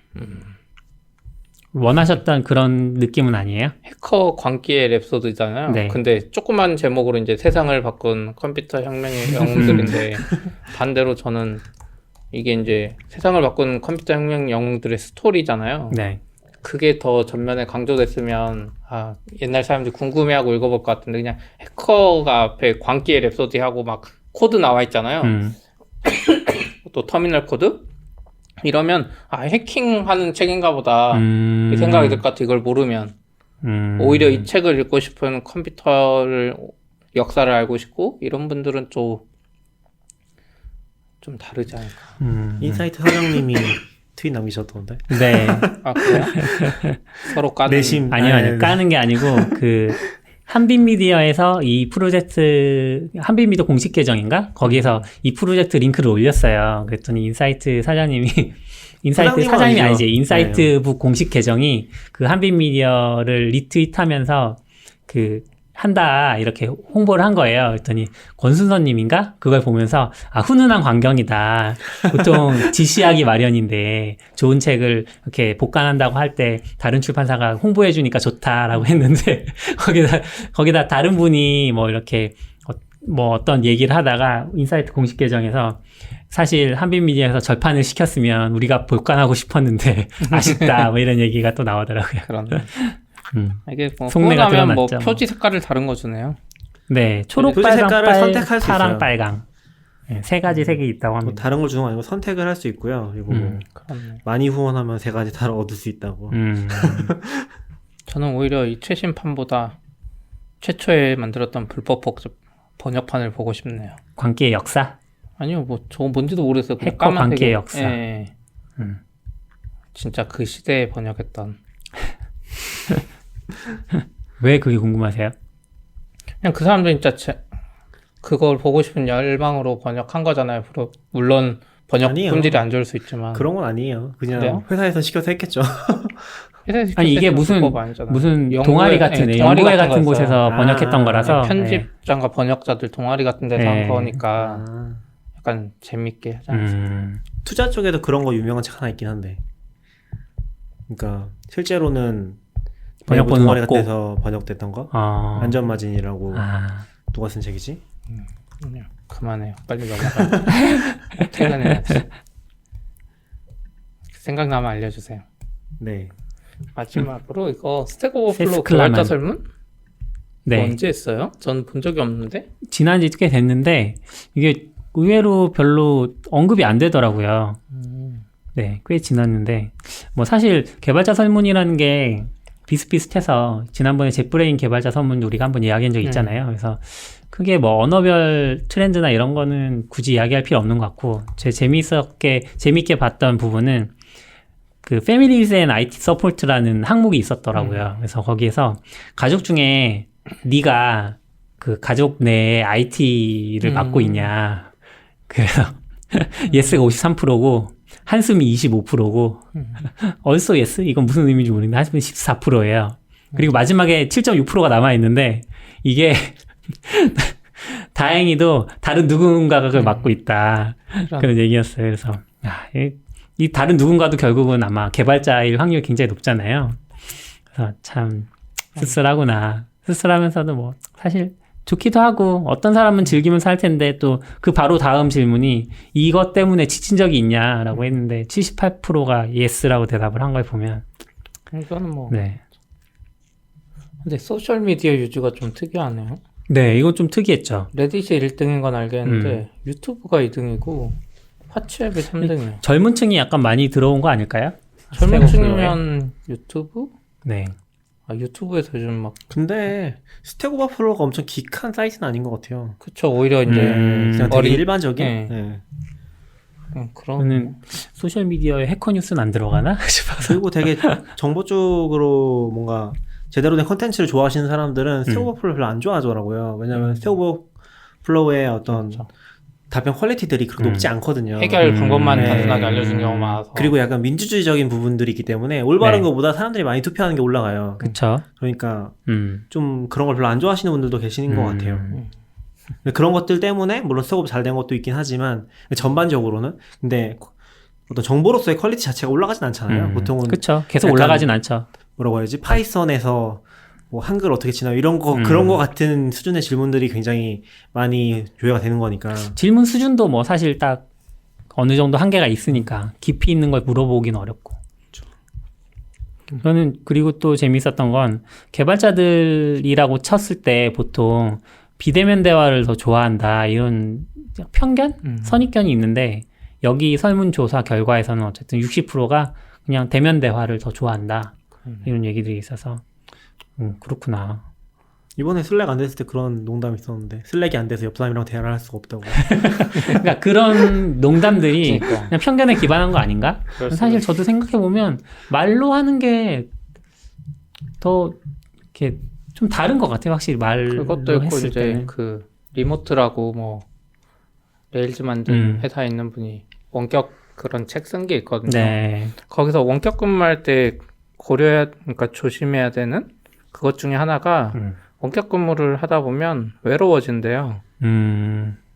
원하셨던 그런 느낌은 아니에요? 해커 광기의 랩소드잖아요. 근데 조그만 제목으로 이제 세상을 바꾼 컴퓨터 혁명의 영웅들인데 반대로 저는 이게 이제 세상을 바꾼 컴퓨터 혁명 영웅들의 스토리잖아요. 그게 더 전면에 강조됐으면 옛날 사람들이 궁금해하고 읽어볼 것 같은데 그냥 해커가 앞에 광기의 랩소디 하고 막 코드 나와 있잖아요. 또 터미널 코드? 이러면 해킹하는 책인가 보다 이 생각이 들 것 같아. 이걸 모르면 오히려 이 책을 읽고 싶은 컴퓨터를 역사를 알고 싶고 이런 분들은 좀 다르지 않을까. 인사이트 사장님이 트윗 남기셨던데. 그래요? 서로 까는 내심 아니요 까는 게 아니고 그 한빛미디어에서 이 프로젝트 한빛미디어 공식 계정인가? 거기에서 이 프로젝트 링크를 올렸어요. 그랬더니 인사이트 사장님이 사장님이 아니지. 인사이트북 공식 계정이 그 한빛미디어를 리트윗하면서 그 한다 이렇게 홍보를 한 거예요. 그랬더니 권순서님인가? 그걸 보면서 훈훈한 광경이다. 보통 지시하기 마련인데 좋은 책을 이렇게 복간한다고 할 때 다른 출판사가 홍보해 주니까 좋다라고 했는데 거기다 다른 분이 뭐 이렇게 뭐 어떤 얘기를 하다가 인사이트 공식 계정에서 사실 한빛미디어에서 절판을 시켰으면 우리가 복간하고 싶었는데 아쉽다 뭐 이런 얘기가 또 나오더라고요. 그런데 이게 뭐 속내가 후원하면 뭐 드러났죠. 표지 색깔을 다른 거 주네요. 초록, 표지 빨강, 색깔을 선택할 수 파랑, 있어요. 빨강. 세 가지 색이 있다고 합니다. 뭐 다른 걸 주는 거 아니고 선택을 할 수 있고요. 그리고 많이 후원하면 3가지 다 얻을 수 있다고. 저는 오히려 이 최신판보다 최초에 만들었던 불법 번역판을 보고 싶네요. 광기의 역사? 아니요, 뭐 저거 뭔지도 모르겠어요. 해커 광기의 역사. 진짜 그 시대에 번역했던. 왜 그게 궁금하세요? 그냥 그 사람들 진짜 그걸 보고 싶은 열망으로 번역한 거잖아요. 물론 번역 아니에요. 품질이 안 좋을 수 있지만. 그런 건 아니에요. 그냥 그래요? 회사에서 시켜서 했겠죠. 아니 이게 무슨 동아리 같은 연구회 같은 곳에서 번역했던 거라서 편집장과 번역자들 동아리 같은 데서 한 거니까 아. 약간 재밌게 하지 않았어요. 투자 쪽에도 그런 거 유명한 책 하나 있긴 한데. 그러니까 실제로는 번역본은 동아리 없고. 같은 데서 번역됐던 거. 안전마진이라고 누가 쓴 책이지? 그만해요. 빨리 넘어가요. 퇴근해야지. 생각나면 알려주세요. 네. 마지막으로 이거 스택 오버플로우 세스클라만. 개발자 설문? 네. 언제 했어요? 전 본 적이 없는데. 지난지 꽤 됐는데 이게 의외로 별로 언급이 안 되더라고요. 네, 꽤 지났는데 뭐 사실 개발자 설문이라는 게 비슷비슷해서 지난번에 젯브레인 개발자 설문도 우리가 한번 이야기한 적 있잖아요. 그래서 크게 뭐 언어별 트렌드나 이런 거는 굳이 이야기할 필요 없는 것 같고 재밌게 봤던 부분은 그 Families and IT Support라는 항목이 있었더라고요. 그래서 거기에서 가족 중에 네가 그 가족 내에 IT를 맡고 있냐. 그래서 예스가 53%고 한숨이 25%고 also yes? 이건 무슨 의미인지 모르겠는데 한숨이 14%예요. 그리고 마지막에 7.6%가 남아있는데 이게 다행히도 다른 누군가가 그걸 맡고 있다. 그런 얘기였어요. 그래서 이 다른 누군가도 결국은 아마 개발자일 확률이 굉장히 높잖아요. 그래서 참 씁쓸하구나. 씁쓸하면서도 뭐 사실 좋기도 하고 어떤 사람은 즐기면서 할 텐데 또 그 바로 다음 질문이 이것 때문에 지친 적이 있냐라고 했는데 78%가 yes라고 대답을 한 걸 보면 이거는 뭐 네. 근데 소셜 미디어 유저가 좀 특이하네요. 네, 이건 좀 특이했죠. 레딧이 1등인 건 알겠는데 유튜브가 2등이고 파츠앱이 3등이에요. 젊은 층이 약간 많이 들어온 거 아닐까요? 젊은 층이면 유튜브? 네. 유튜브에서 요즘 막 근데 스택 오버플로우가 엄청 기크한 사이트는 아닌 것 같아요. 그쵸. 오히려 이제 그냥 되게 일반적인. 네. 네. 그런 저는 소셜미디어에 해커 뉴스는 안 들어가나 싶어서. 그리고 되게 정보 쪽으로 뭔가 제대로 된 컨텐츠를 좋아하시는 사람들은 스택 오버플로우 별로 안 좋아하더라고요. 왜냐면 스택 오버플로우의 어떤 답변 퀄리티들이 그렇게 높지 않거든요. 해결 방법만 네. 단순하게 알려준 경우가 많아서. 그리고 약간 민주주의적인 부분들이 있기 때문에 올바른 것보다 사람들이 많이 투표하는 게 올라가요. 그쵸. 그러니까 좀 그런 걸 별로 안 좋아하시는 분들도 계시는 것 같아요. 근데 그런 것들 때문에 물론 스택업 잘 된 것도 있긴 하지만 전반적으로는 근데 어떤 정보로서의 퀄리티 자체가 올라가진 않잖아요. 보통은 그쵸. 계속 올라가진 않죠. 뭐라고 해야지? 파이썬에서 뭐 한글 어떻게 치나요? 이런 거 그런 거 같은 수준의 질문들이 굉장히 많이 조회가 되는 거니까. 질문 수준도 뭐 사실 딱 어느 정도 한계가 있으니까 깊이 있는 걸 물어보긴 어렵고. 저는 그리고 또 재미있었던 건 개발자들이라고 쳤을 때 보통 비대면 대화를 더 좋아한다 이런 편견? 선입견이 있는데 여기 설문조사 결과에서는 어쨌든 60%가 그냥 대면 대화를 더 좋아한다 이런 얘기들이 있어서 그렇구나. 이번에 슬랙 안 됐을 때 그런 농담이 있었는데 슬랙이 안 돼서 옆 사람이랑 대화를 할 수가 없다고. 그러니까 그런 농담들이 그냥 편견에 기반한 거 아닌가? 사실 저도 생각해보면 말로 하는 게 더 이렇게 좀 다른 것 같아요. 확실히 말로 그것도 있고 했을 이제 때는. 그 리모트라고 뭐 레일즈 만든 회사에 있는 분이 원격 그런 책 쓴 게 있거든요. 네. 거기서 원격 근무할 때 그러니까 조심해야 되는 그것 중에 하나가 원격 근무를 하다 보면 외로워진대요.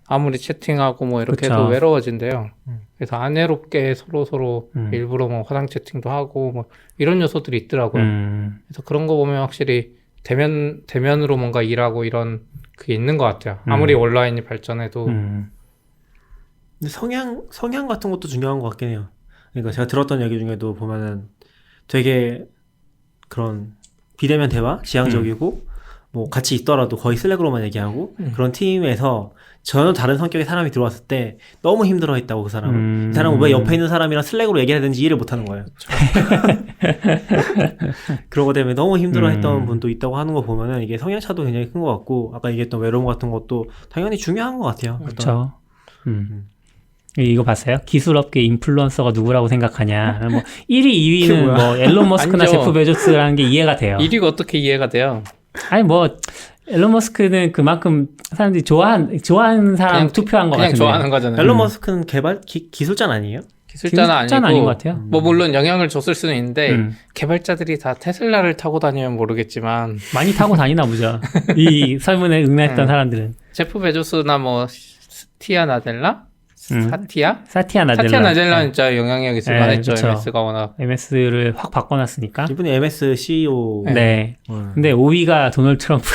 아무리 채팅하고 뭐 이렇게 그쵸. 해도 외로워진대요. 그래서 안 외롭게 서로 일부러 뭐 화상 채팅도 하고 뭐 이런 요소들이 있더라고요. 그래서 그런 거 보면 확실히 대면으로 뭔가 일하고 이런 그게 있는 것 같아요. 아무리 온라인이 발전해도. 근데 성향 같은 것도 중요한 것 같긴 해요. 그러니까 제가 들었던 얘기 중에도 보면은 되게 그런 비대면 대화, 지향적이고 뭐 같이 있더라도 거의 슬랙으로만 얘기하고 그런 팀에서 전혀 다른 성격의 사람이 들어왔을 때 너무 힘들어했다고 그 사람은. 이 사람은 왜 옆에 있는 사람이랑 슬랙으로 얘기해야 되는지 이해를 못하는 거예요. 그러고 때문에 너무 힘들어했던 분도 있다고 하는 거 보면은 이게 성향차도 굉장히 큰 것 같고 아까 얘기했던 외로움 같은 것도 당연히 중요한 것 같아요. 그렇죠. 이거 봤어요? 기술업계 인플루언서가 누구라고 생각하냐. 뭐 1위, 2위는 뭐 앨런 머스크나 아니죠. 제프 베조스라는 게 이해가 돼요. 1위가 어떻게 이해가 돼요? 아니 뭐 앨런 머스크는 그만큼 사람들이 좋아하는 사람 그냥 투표한 거 그냥 같은데. 좋아하는 거잖아요. 앨런 머스크는 기술자는 아니에요? 기술자는 아닌 것 같아요. 뭐 물론 영향을 줬을 수는 있는데 개발자들이 다 테슬라를 타고 다니면 모르겠지만 많이 타고 다니나 보죠. 이 설문에 응답했던 사람들은. 제프 베조스나 뭐 스티아 나델라? 사티아 나델라. 사티아 나델라는 진짜 영향력 있을 만했죠. 그쵸. MS가 워낙. MS를 확 바꿔놨으니까. 이분이 MS CEO. 네. 근데 5위가 도널드 트럼프.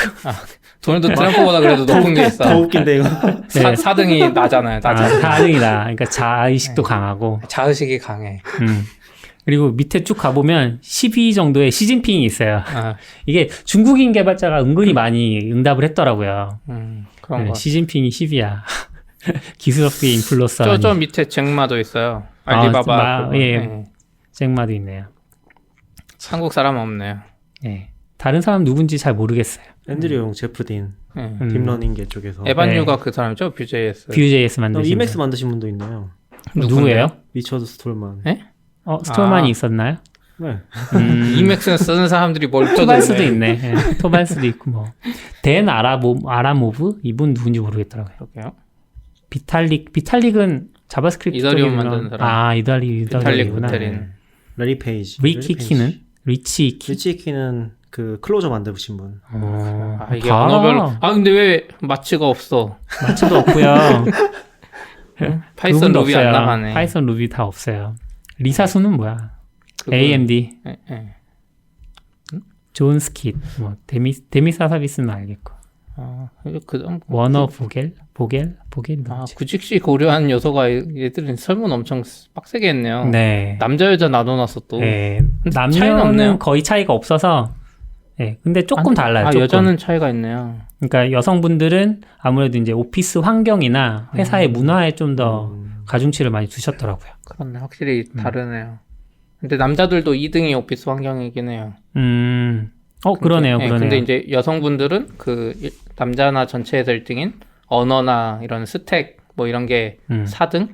도널드 트럼프보다 그래도 높은 게 있어. 더 웃긴데 이거. 4등이 나잖아요. 4등이다. 그러니까 자의식도 강하고. 자의식이 강해. 그리고 밑에 쭉 가보면 12위 정도의 시진핑이 있어요. 아. 이게 중국인 개발자가 은근히 많이 응답을 했더라고요. 그런 거. 시진핑이 10위야. 기술업계 인플루언서. 저 밑에 잭마도 있어요. 알리바바. 예. 잭마도 있네요. 한국 사람 없네요. 예. 다른 사람 누군지 잘 모르겠어요. 앤드류 용, 제프 딘, 네. 딥러닝계 쪽에서. 에반유가 그 사람이죠? Vue.js. Vue.js 만드신 이맥스 만드신 분도 있네요. 누구예요? 리처드 스톨만. 네? 스톨만이 있었나요? 네. 이맥스 쓰는 사람들이 뭘 토발스도 있네. 예, 토발스도 있고 뭐. 댄 아라모브? 이분 누군지 모르겠더라고요. 그러게요. 비탈릭은 자바스크립트 이더리움 쪽이구나. 만드는 사람. 이더리움이구나. 부테린. 레리 페이지. 리치 키는 그 클로저 만드신 분. 이게 언어별로. 근데 왜 마취가 없어? 마취도 없고요. 파이썬 루비 안 나가네. 파이썬 루비 다 없어요. 리사수는 뭐야? AMD. 존 스킷. 뭐 데미사 서비스는 알겠고. 워너 보겔. 구직시 고려한 요소가 얘들은 설문 엄청 빡세게 했네요. 네. 남자 여자 나눠놨어 또. 네. 차이는 없네요. 남녀는 거의 차이가 없어서. 네. 근데 조금 달라요. 조금. 여자는 차이가 있네요. 그러니까 여성분들은 아무래도 이제 오피스 환경이나 회사의 문화에 좀 더 가중치를 많이 두셨더라고요. 그렇네. 확실히 다르네요. 근데 남자들도 2등이 오피스 환경이긴 해요. 그러네요. 근데 이제 여성분들은 남자나 전체에서 1등인 언어나 이런 스택 뭐 이런 게 4등?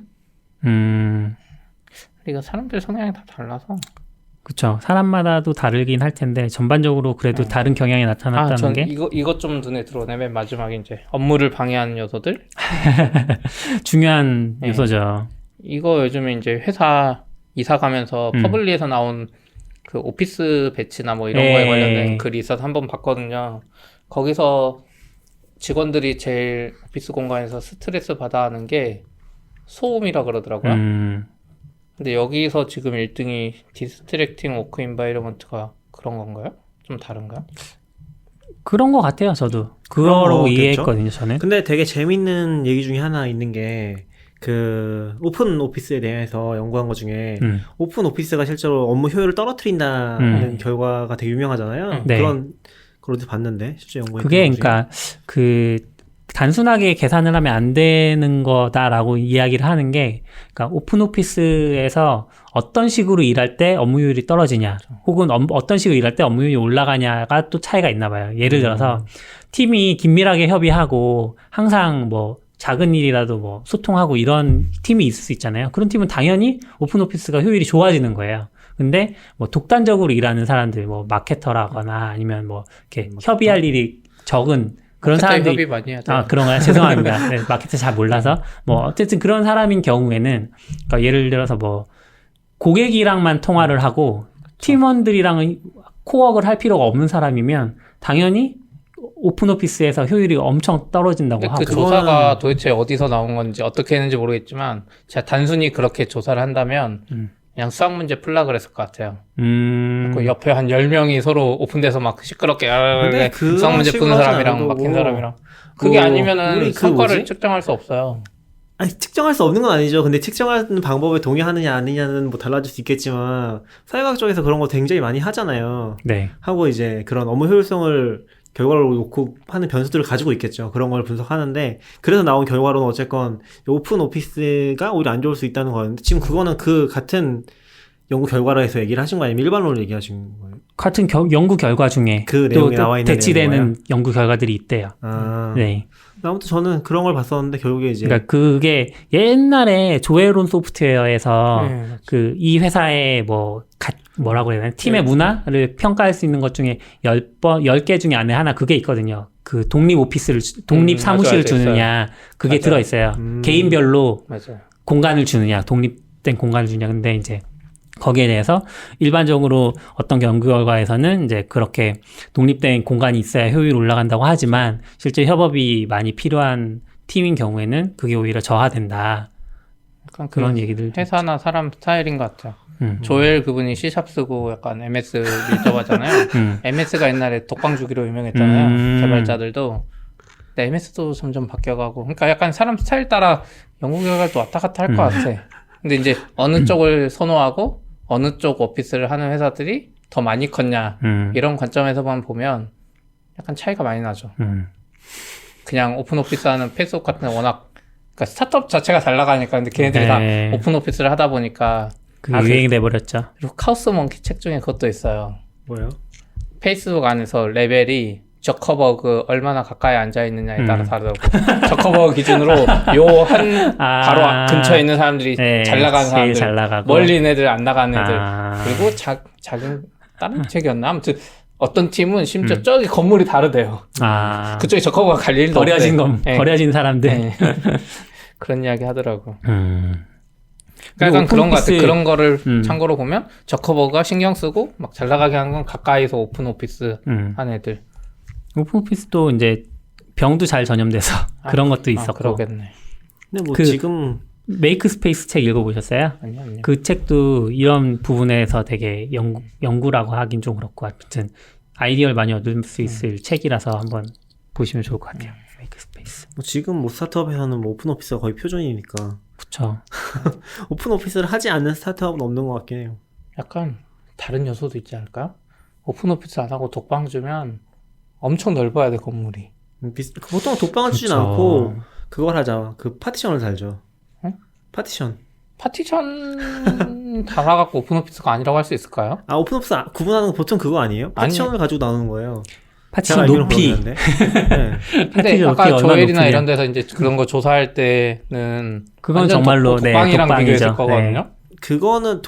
이거 사람들 성향이 다 달라서. 그쵸. 사람마다도 다르긴 할 텐데 전반적으로 그래도 다른 경향이 나타났다는 게 이것 좀 눈에 들어오네. 맨 마지막에 이제 업무를 방해하는 요소들. 중요한 요소죠. 이거 요즘에 이제 회사 이사 가면서 퍼블리에서 나온 그 오피스 배치나 뭐 이런 거에 관련된 글이 있어서 한번 봤거든요. 거기서 직원들이 제일 오피스 공간에서 스트레스 받아 하는 게 소음이라 그러더라고요. 근데 여기서 지금 1등이 디스트랙팅 워크 인바이러먼트가 그런 건가요? 좀 다른가요? 그런 것 같아요. 저도 그거라고 이해했거든요. 저는. 근데 되게 재밌는 얘기 중에 하나 있는 게 그 오픈 오피스에 대해서 연구한 것 중에 오픈 오피스가 실제로 업무 효율을 떨어뜨린다는 결과가 되게 유명하잖아요. 네. 그런 걸 어디 봤는데 실제 연구에 그게 그러니까 단순하게 계산을 하면 안 되는 거다라고 이야기를 하는 게, 그러니까 오픈 오피스에서 어떤 식으로 일할 때 업무효율이 떨어지냐, 혹은 어떤 식으로 일할 때 업무효율이 올라가냐가 또 차이가 있나 봐요. 예를 들어서 팀이 긴밀하게 협의하고 항상 뭐 작은 일이라도 뭐 소통하고 이런 팀이 있을 수 있잖아요. 그런 팀은 당연히 오픈 오피스가 효율이 좋아지는 거예요. 근데 뭐 독단적으로 일하는 사람들, 뭐 마케터라거나 아니면 뭐 이렇게 협의할 일이 적은 그런 사람들이 협의 많이 해야 돼요. 그런가요? 죄송합니다. 네, 마케터 잘 몰라서 뭐 어쨌든 그런 사람인 경우에는, 그러니까 예를 들어서 뭐 고객이랑만 통화를 하고 팀원들이랑은 코워크를 할 필요가 없는 사람이면 당연히 오픈 오피스에서 효율이 엄청 떨어진다고 하고. 그 조사가 도대체 어디서 나온 건지 어떻게 했는지 모르겠지만 제가 단순히 그렇게 조사를 한다면 그냥 수학 문제 풀라 그랬을 것 같아요. 그 옆에 한 10명이 서로 오픈돼서 막 시끄럽게 수학 문제 푸는 사람이랑 막힌 사람이랑. 그게 아니면은 성과를 측정할 수 없어요. 아니, 측정할 수 없는 건 아니죠. 근데 측정하는 방법에 동의하느냐 아니냐는 뭐 달라질 수 있겠지만 사회과학 쪽에서 그런 거 굉장히 많이 하잖아요. 네. 하고 이제 그런 업무 효율성을 결과로 놓고 하는 변수들을 가지고 있겠죠. 그런 걸 분석하는데, 그래서 나온 결과로는 어쨌건 오픈 오피스가 오히려 안 좋을 수 있다는 거였는데, 지금 그거는 그 같은 연구 결과로 해서 얘기를 하신 거 아니면 일반론을 얘기하신 거예요? 같은 연구 결과 중에 그 내용이 나와 있는 대치되는 연구 결과들이 있대요. 네. 아무튼 저는 그런 걸 봤었는데 결국에 이제 그러니까 그게 옛날에 조에론 소프트웨어에서 이 회사의 뭐 뭐라고 해야 되나? 팀의 문화를 평가할 수 있는 것 중에 10개 중에 안에 하나 그게 있거든요. 그 독립 오피스를, 독립 사무실을 맞아, 주느냐, 그게 맞아요. 들어있어요. 개인별로 맞아요. 공간을 주느냐, 독립된 공간을 주느냐. 근데 이제 거기에 대해서 일반적으로 어떤 연구 결과에서는 이제 그렇게 독립된 공간이 있어야 효율이 올라간다고 하지만 실제 협업이 많이 필요한 팀인 경우에는 그게 오히려 저하된다. 약간 그런 얘기들. 회사나 사람 스타일인 것 같아요. 조엘 그분이 C샵 쓰고 약간 MS 밀접하잖아요. MS가 옛날에 독방 주기로 유명했잖아요. 개발자들도. 근데 MS도 점점 바뀌어가고. 그러니까 약간 사람 스타일 따라 연구 결과도 왔다 갔다 할 것 같아. 근데 이제 어느 쪽을 선호하고 어느 쪽 오피스를 하는 회사들이 더 많이 컸냐 이런 관점에서만 보면 약간 차이가 많이 나죠. 그냥 오픈 오피스 하는 페이스북 같은 데 워낙 그러니까 스타트업 자체가 잘 나가니까 근데 걔네들이 다 오픈 오피스를 하다 보니까 그게 유행이 돼버렸죠. 그리고 카우스 몽키 책 중에 그것도 있어요. 뭐요? 페이스북 안에서 레벨이 저커버그 얼마나 가까이 앉아 있느냐에 따라 다르다고. 저커버그 기준으로 요 한 바로 근처에 있는 사람들이 잘 나가는 사람들, 잘 나가고. 멀리 있는 애들 안 나가는 애들, 그리고 작은 다른 책이었나? 아무튼 어떤 팀은 심지어 저기 건물이 다르대요. 그쪽에 저커버가 갈 일도 버려진 없대. 버려진 사람들. 그런 이야기 하더라고. 그러니까 약간 그런 것 같아. 그런 거를 참고로 보면 저커버가 신경 쓰고 막 잘 나가게 하는 건 가까이서 오픈 오피스 한 애들. 오픈 오피스도 이제 병도 잘 전염돼서 그런 것도 있었고. 그러겠네. 근데 뭐 지금 메이크 스페이스 책 읽어보셨어요? 아니요. 그 책도 이런 부분에서 되게 연구라고 하긴 좀 그렇고 하여튼 아이디어를 많이 얻을 수 있을 책이라서 한번 보시면 좋을 것 같아요. 메이크 스페이스. 뭐 지금 뭐 스타트업에서는 뭐 오픈 오피스가 거의 표준이니까. 그쵸. 오픈 오피스를 하지 않는 스타트업은 없는 것 같긴 해요. 약간 다른 요소도 있지 않을까? 오픈 오피스 안 하고 독방 주면 엄청 넓어야 돼 건물이. 보통 독방을 주진 않고 그걸 하자. 그 파티션을 달죠. 응? 파티션 달아갖고 오픈 오피스가 아니라고 할 수 있을까요? 오픈 오피스 구분하는 거 보통 그거 아니에요? 파티션을 가지고 나누는 거예요. 파티션 높이. 네. 근데 아까 조엘이나 이런 데서 이제 그런 거 조사할 때는 그건 정말로 독방이랑 비교했을 거거든요. 네. 그거는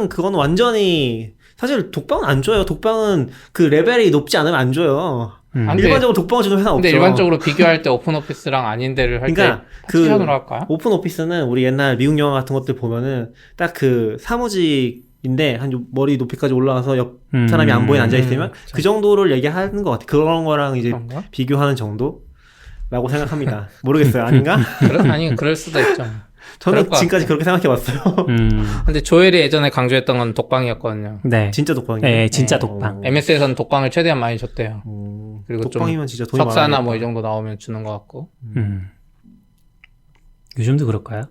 그건 완전히 사실 독방은 안 줘요. 독방은 그 레벨이 높지 않으면 안 줘요. 일반적으로 독방을 주는 회사는 없죠. 근데 일반적으로 비교할 때 오픈 오피스랑 아닌 데를 할 때 파티션으로 할까요? 오픈 오피스는 우리 옛날 미국 영화 같은 것들 보면은 딱 그 사무직인데 한 머리 높이까지 올라가서 옆 사람이 안 보이는 앉아있으면 그 정도를 얘기하는 것 같아요. 그런 거랑 이제 그런가? 비교하는 정도라고 생각합니다. 모르겠어요. 아닌가? 아니 그럴 수도 있죠. 저는 지금까지 그렇게 생각해봤어요. 근데 조엘이 예전에 강조했던 건 독방이었거든요. 네. 진짜 독방이에요? 네, 진짜 독방. MS에서는 독방을 최대한 많이 줬대요. 그리고 독방이면 좀 진짜 돈이 석사나 뭐 이 정도 나오면 주는 것 같고. 요즘도 그럴까요?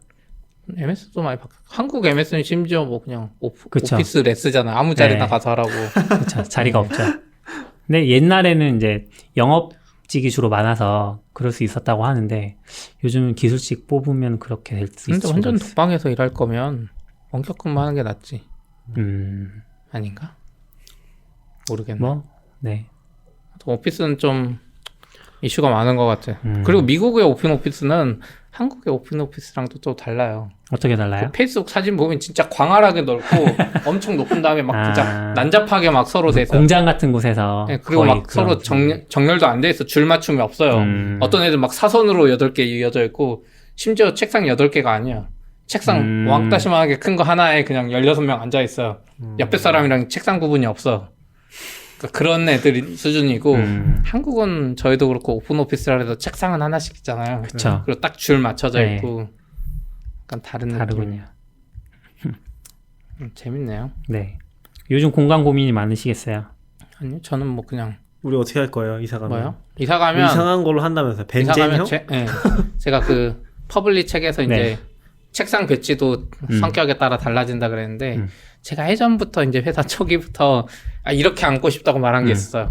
MS도 많이 한국 MS는 심지어 뭐 그냥 그쵸. 오피스 레스잖아요. 아무 자리나 가서 하라고. 그쵸. 자리가 없죠. 근데 옛날에는 이제 영업직이 주로 많아서 그럴 수 있었다고 하는데 요즘은 기술직 뽑으면 그렇게 될 수 있죠. 완전 독방에서 일할 거면 원격 근무하는 게 낫지. 아닌가? 모르겠네. 뭐, 네. 오피스는 좀 이슈가 많은 것 같아. 그리고 미국의 오픈 오피스는 한국의 오픈 오피스랑도 또 달라요. 어떻게 달라요? 그 페이스북 사진 보면 진짜 광활하게 넓고 엄청 높은 다음에 막 진짜 난잡하게 막 서로 돼 있어요. 공장 같은 곳에서. 네, 그리고 막 서로 정렬도 안 돼 있어. 줄 맞춤이 없어요. 어떤 애들 막 사선으로 8개 이어져 있고 심지어 책상 8개가 아니야. 책상 왕따시만하게 큰 거 하나에 그냥 16명 앉아 있어요. 옆에 사람이랑 책상 구분이 없어. 그러니까 그런 애들 수준이고 한국은 저희도 그렇고 오픈 오피스라 해서 책상은 하나씩 있잖아요. 그쵸. 그리고 딱 줄 맞춰져 네. 있고 약간 다르군요. 재밌네요. 네. 요즘 공간 고민이 많으시겠어요? 아니요, 저는 뭐 그냥 우리 어떻게 할 거예요? 이사 가면? 뭐요? 이사 가면 이상한 걸로 한다면서 벤젠형? 제가 그 퍼블리 책에서 이제 네. 책상 배치도 성격에 따라 달라진다 그랬는데 제가 예전부터 이제 회사 초기부터 이렇게 앉고 싶다고 말한 게 있어요.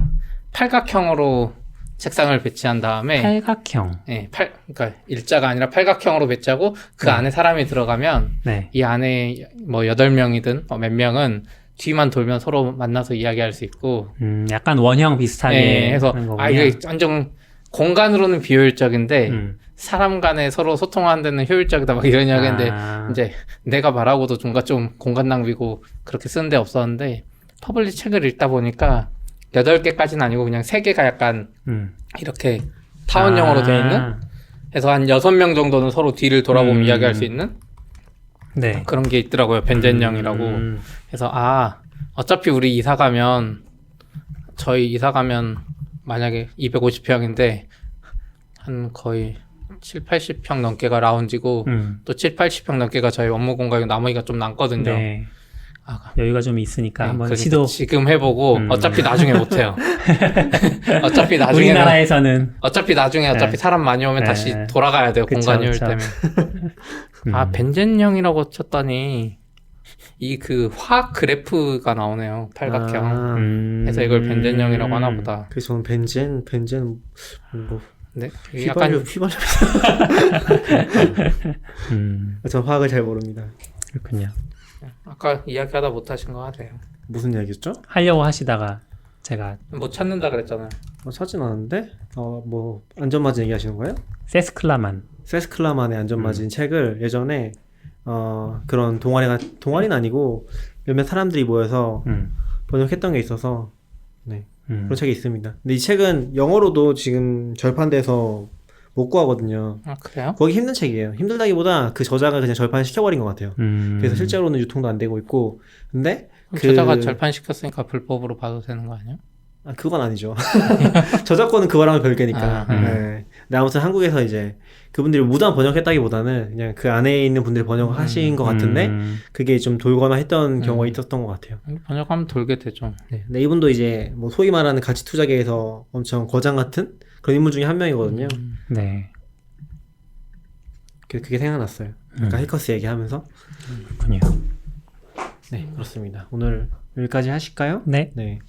팔각형으로 책상을 배치한 다음에 팔각형. 네, 그러니까 일자가 아니라 팔각형으로 배치하고 그 안에 사람이 들어가면 네. 이 안에 뭐 8명이든 몇 명은 뒤만 돌면 서로 만나서 이야기할 수 있고 약간 원형 비슷하게 해서 하는 거군요. 이게 완전 공간으로는 비효율적인데 사람 간에 서로 소통하는 데는 효율적이다 막 이런 이야기인데 이제 내가 말하고도 뭔가 좀 공간 낭비고 그렇게 쓰는 데 없었는데 퍼블릭 책을 읽다 보니까 8개까지는 아니고 그냥 3개가 약간 이렇게 타원형으로 되어 있는 해서 한 6명 정도는 서로 뒤를 돌아보면 이야기할 수 있는 네. 그런 게 있더라고요. 벤젠형이라고. 그래서 어차피 우리 이사 가면 저희 이사 가면 만약에 250평인데 한 거의 7, 80평 넘게가 라운지고 또 7, 80평 넘게가 저희 업무 공간이고 나머지가 좀 남거든요. 네. 여유가 좀 있으니까 네, 한번 그러니까 시도. 지금 해보고 어차피 나중에 못해요. 어차피 나중에 우리나라에서는 어차피 사람 많이 오면 다시 돌아가야 돼요. 그쵸, 공간 효율 그쵸. 때문에. 벤젠형이라고 쳤더니 이 그 화학 그래프가 나오네요. 팔각형. 그래서 이걸 벤젠형이라고 하나 보다. 그래서 저는 벤젠 뭐 네. 약간 휘발유. 전 화학을 잘 모릅니다. 그렇군요. 아까 이야기하다 못하신 거 같아요. 무슨 이야기였죠? 하려고 하시다가 제가 뭐 찾는다 그랬잖아요. 찾진 않았는데 뭐 안전마진 얘기하시는 거예요? 세스클라만의 안전마진 책을 예전에 그런 동아리는 아니고 몇몇 사람들이 모여서 번역했던 게 있어서 그런 책이 있습니다. 근데 이 책은 영어로도 지금 절판돼서 못 구하거든요. 아, 그래요? 구하기 힘든 책이에요. 힘들다기보다 그 저자가 그냥 절판시켜버린 것 같아요. 그래서 실제로는 유통도 안 되고 있고 근데 저자가 절판시켰으니까 불법으로 봐도 되는 거 아니에요? 그건 아니죠. 저작권은 그거랑은 별개니까. 네. 근데 아무튼 한국에서 이제 그분들이 무단 번역했다기보다는 그냥 그 안에 있는 분들이 번역하신 것 같은데 그게 좀 돌거나 했던 경우가 있었던 것 같아요. 번역하면 돌게 되죠. 네. 근데 이분도 이제 뭐 소위 말하는 가치 투자계에서 엄청 거장 같은 그런 인물 중에 한 명이거든요. 네. 그게 생각났어요. 아까 헬커스 얘기하면서. 그렇군요. 네, 그렇습니다. 오늘 여기까지 하실까요? 네. 네.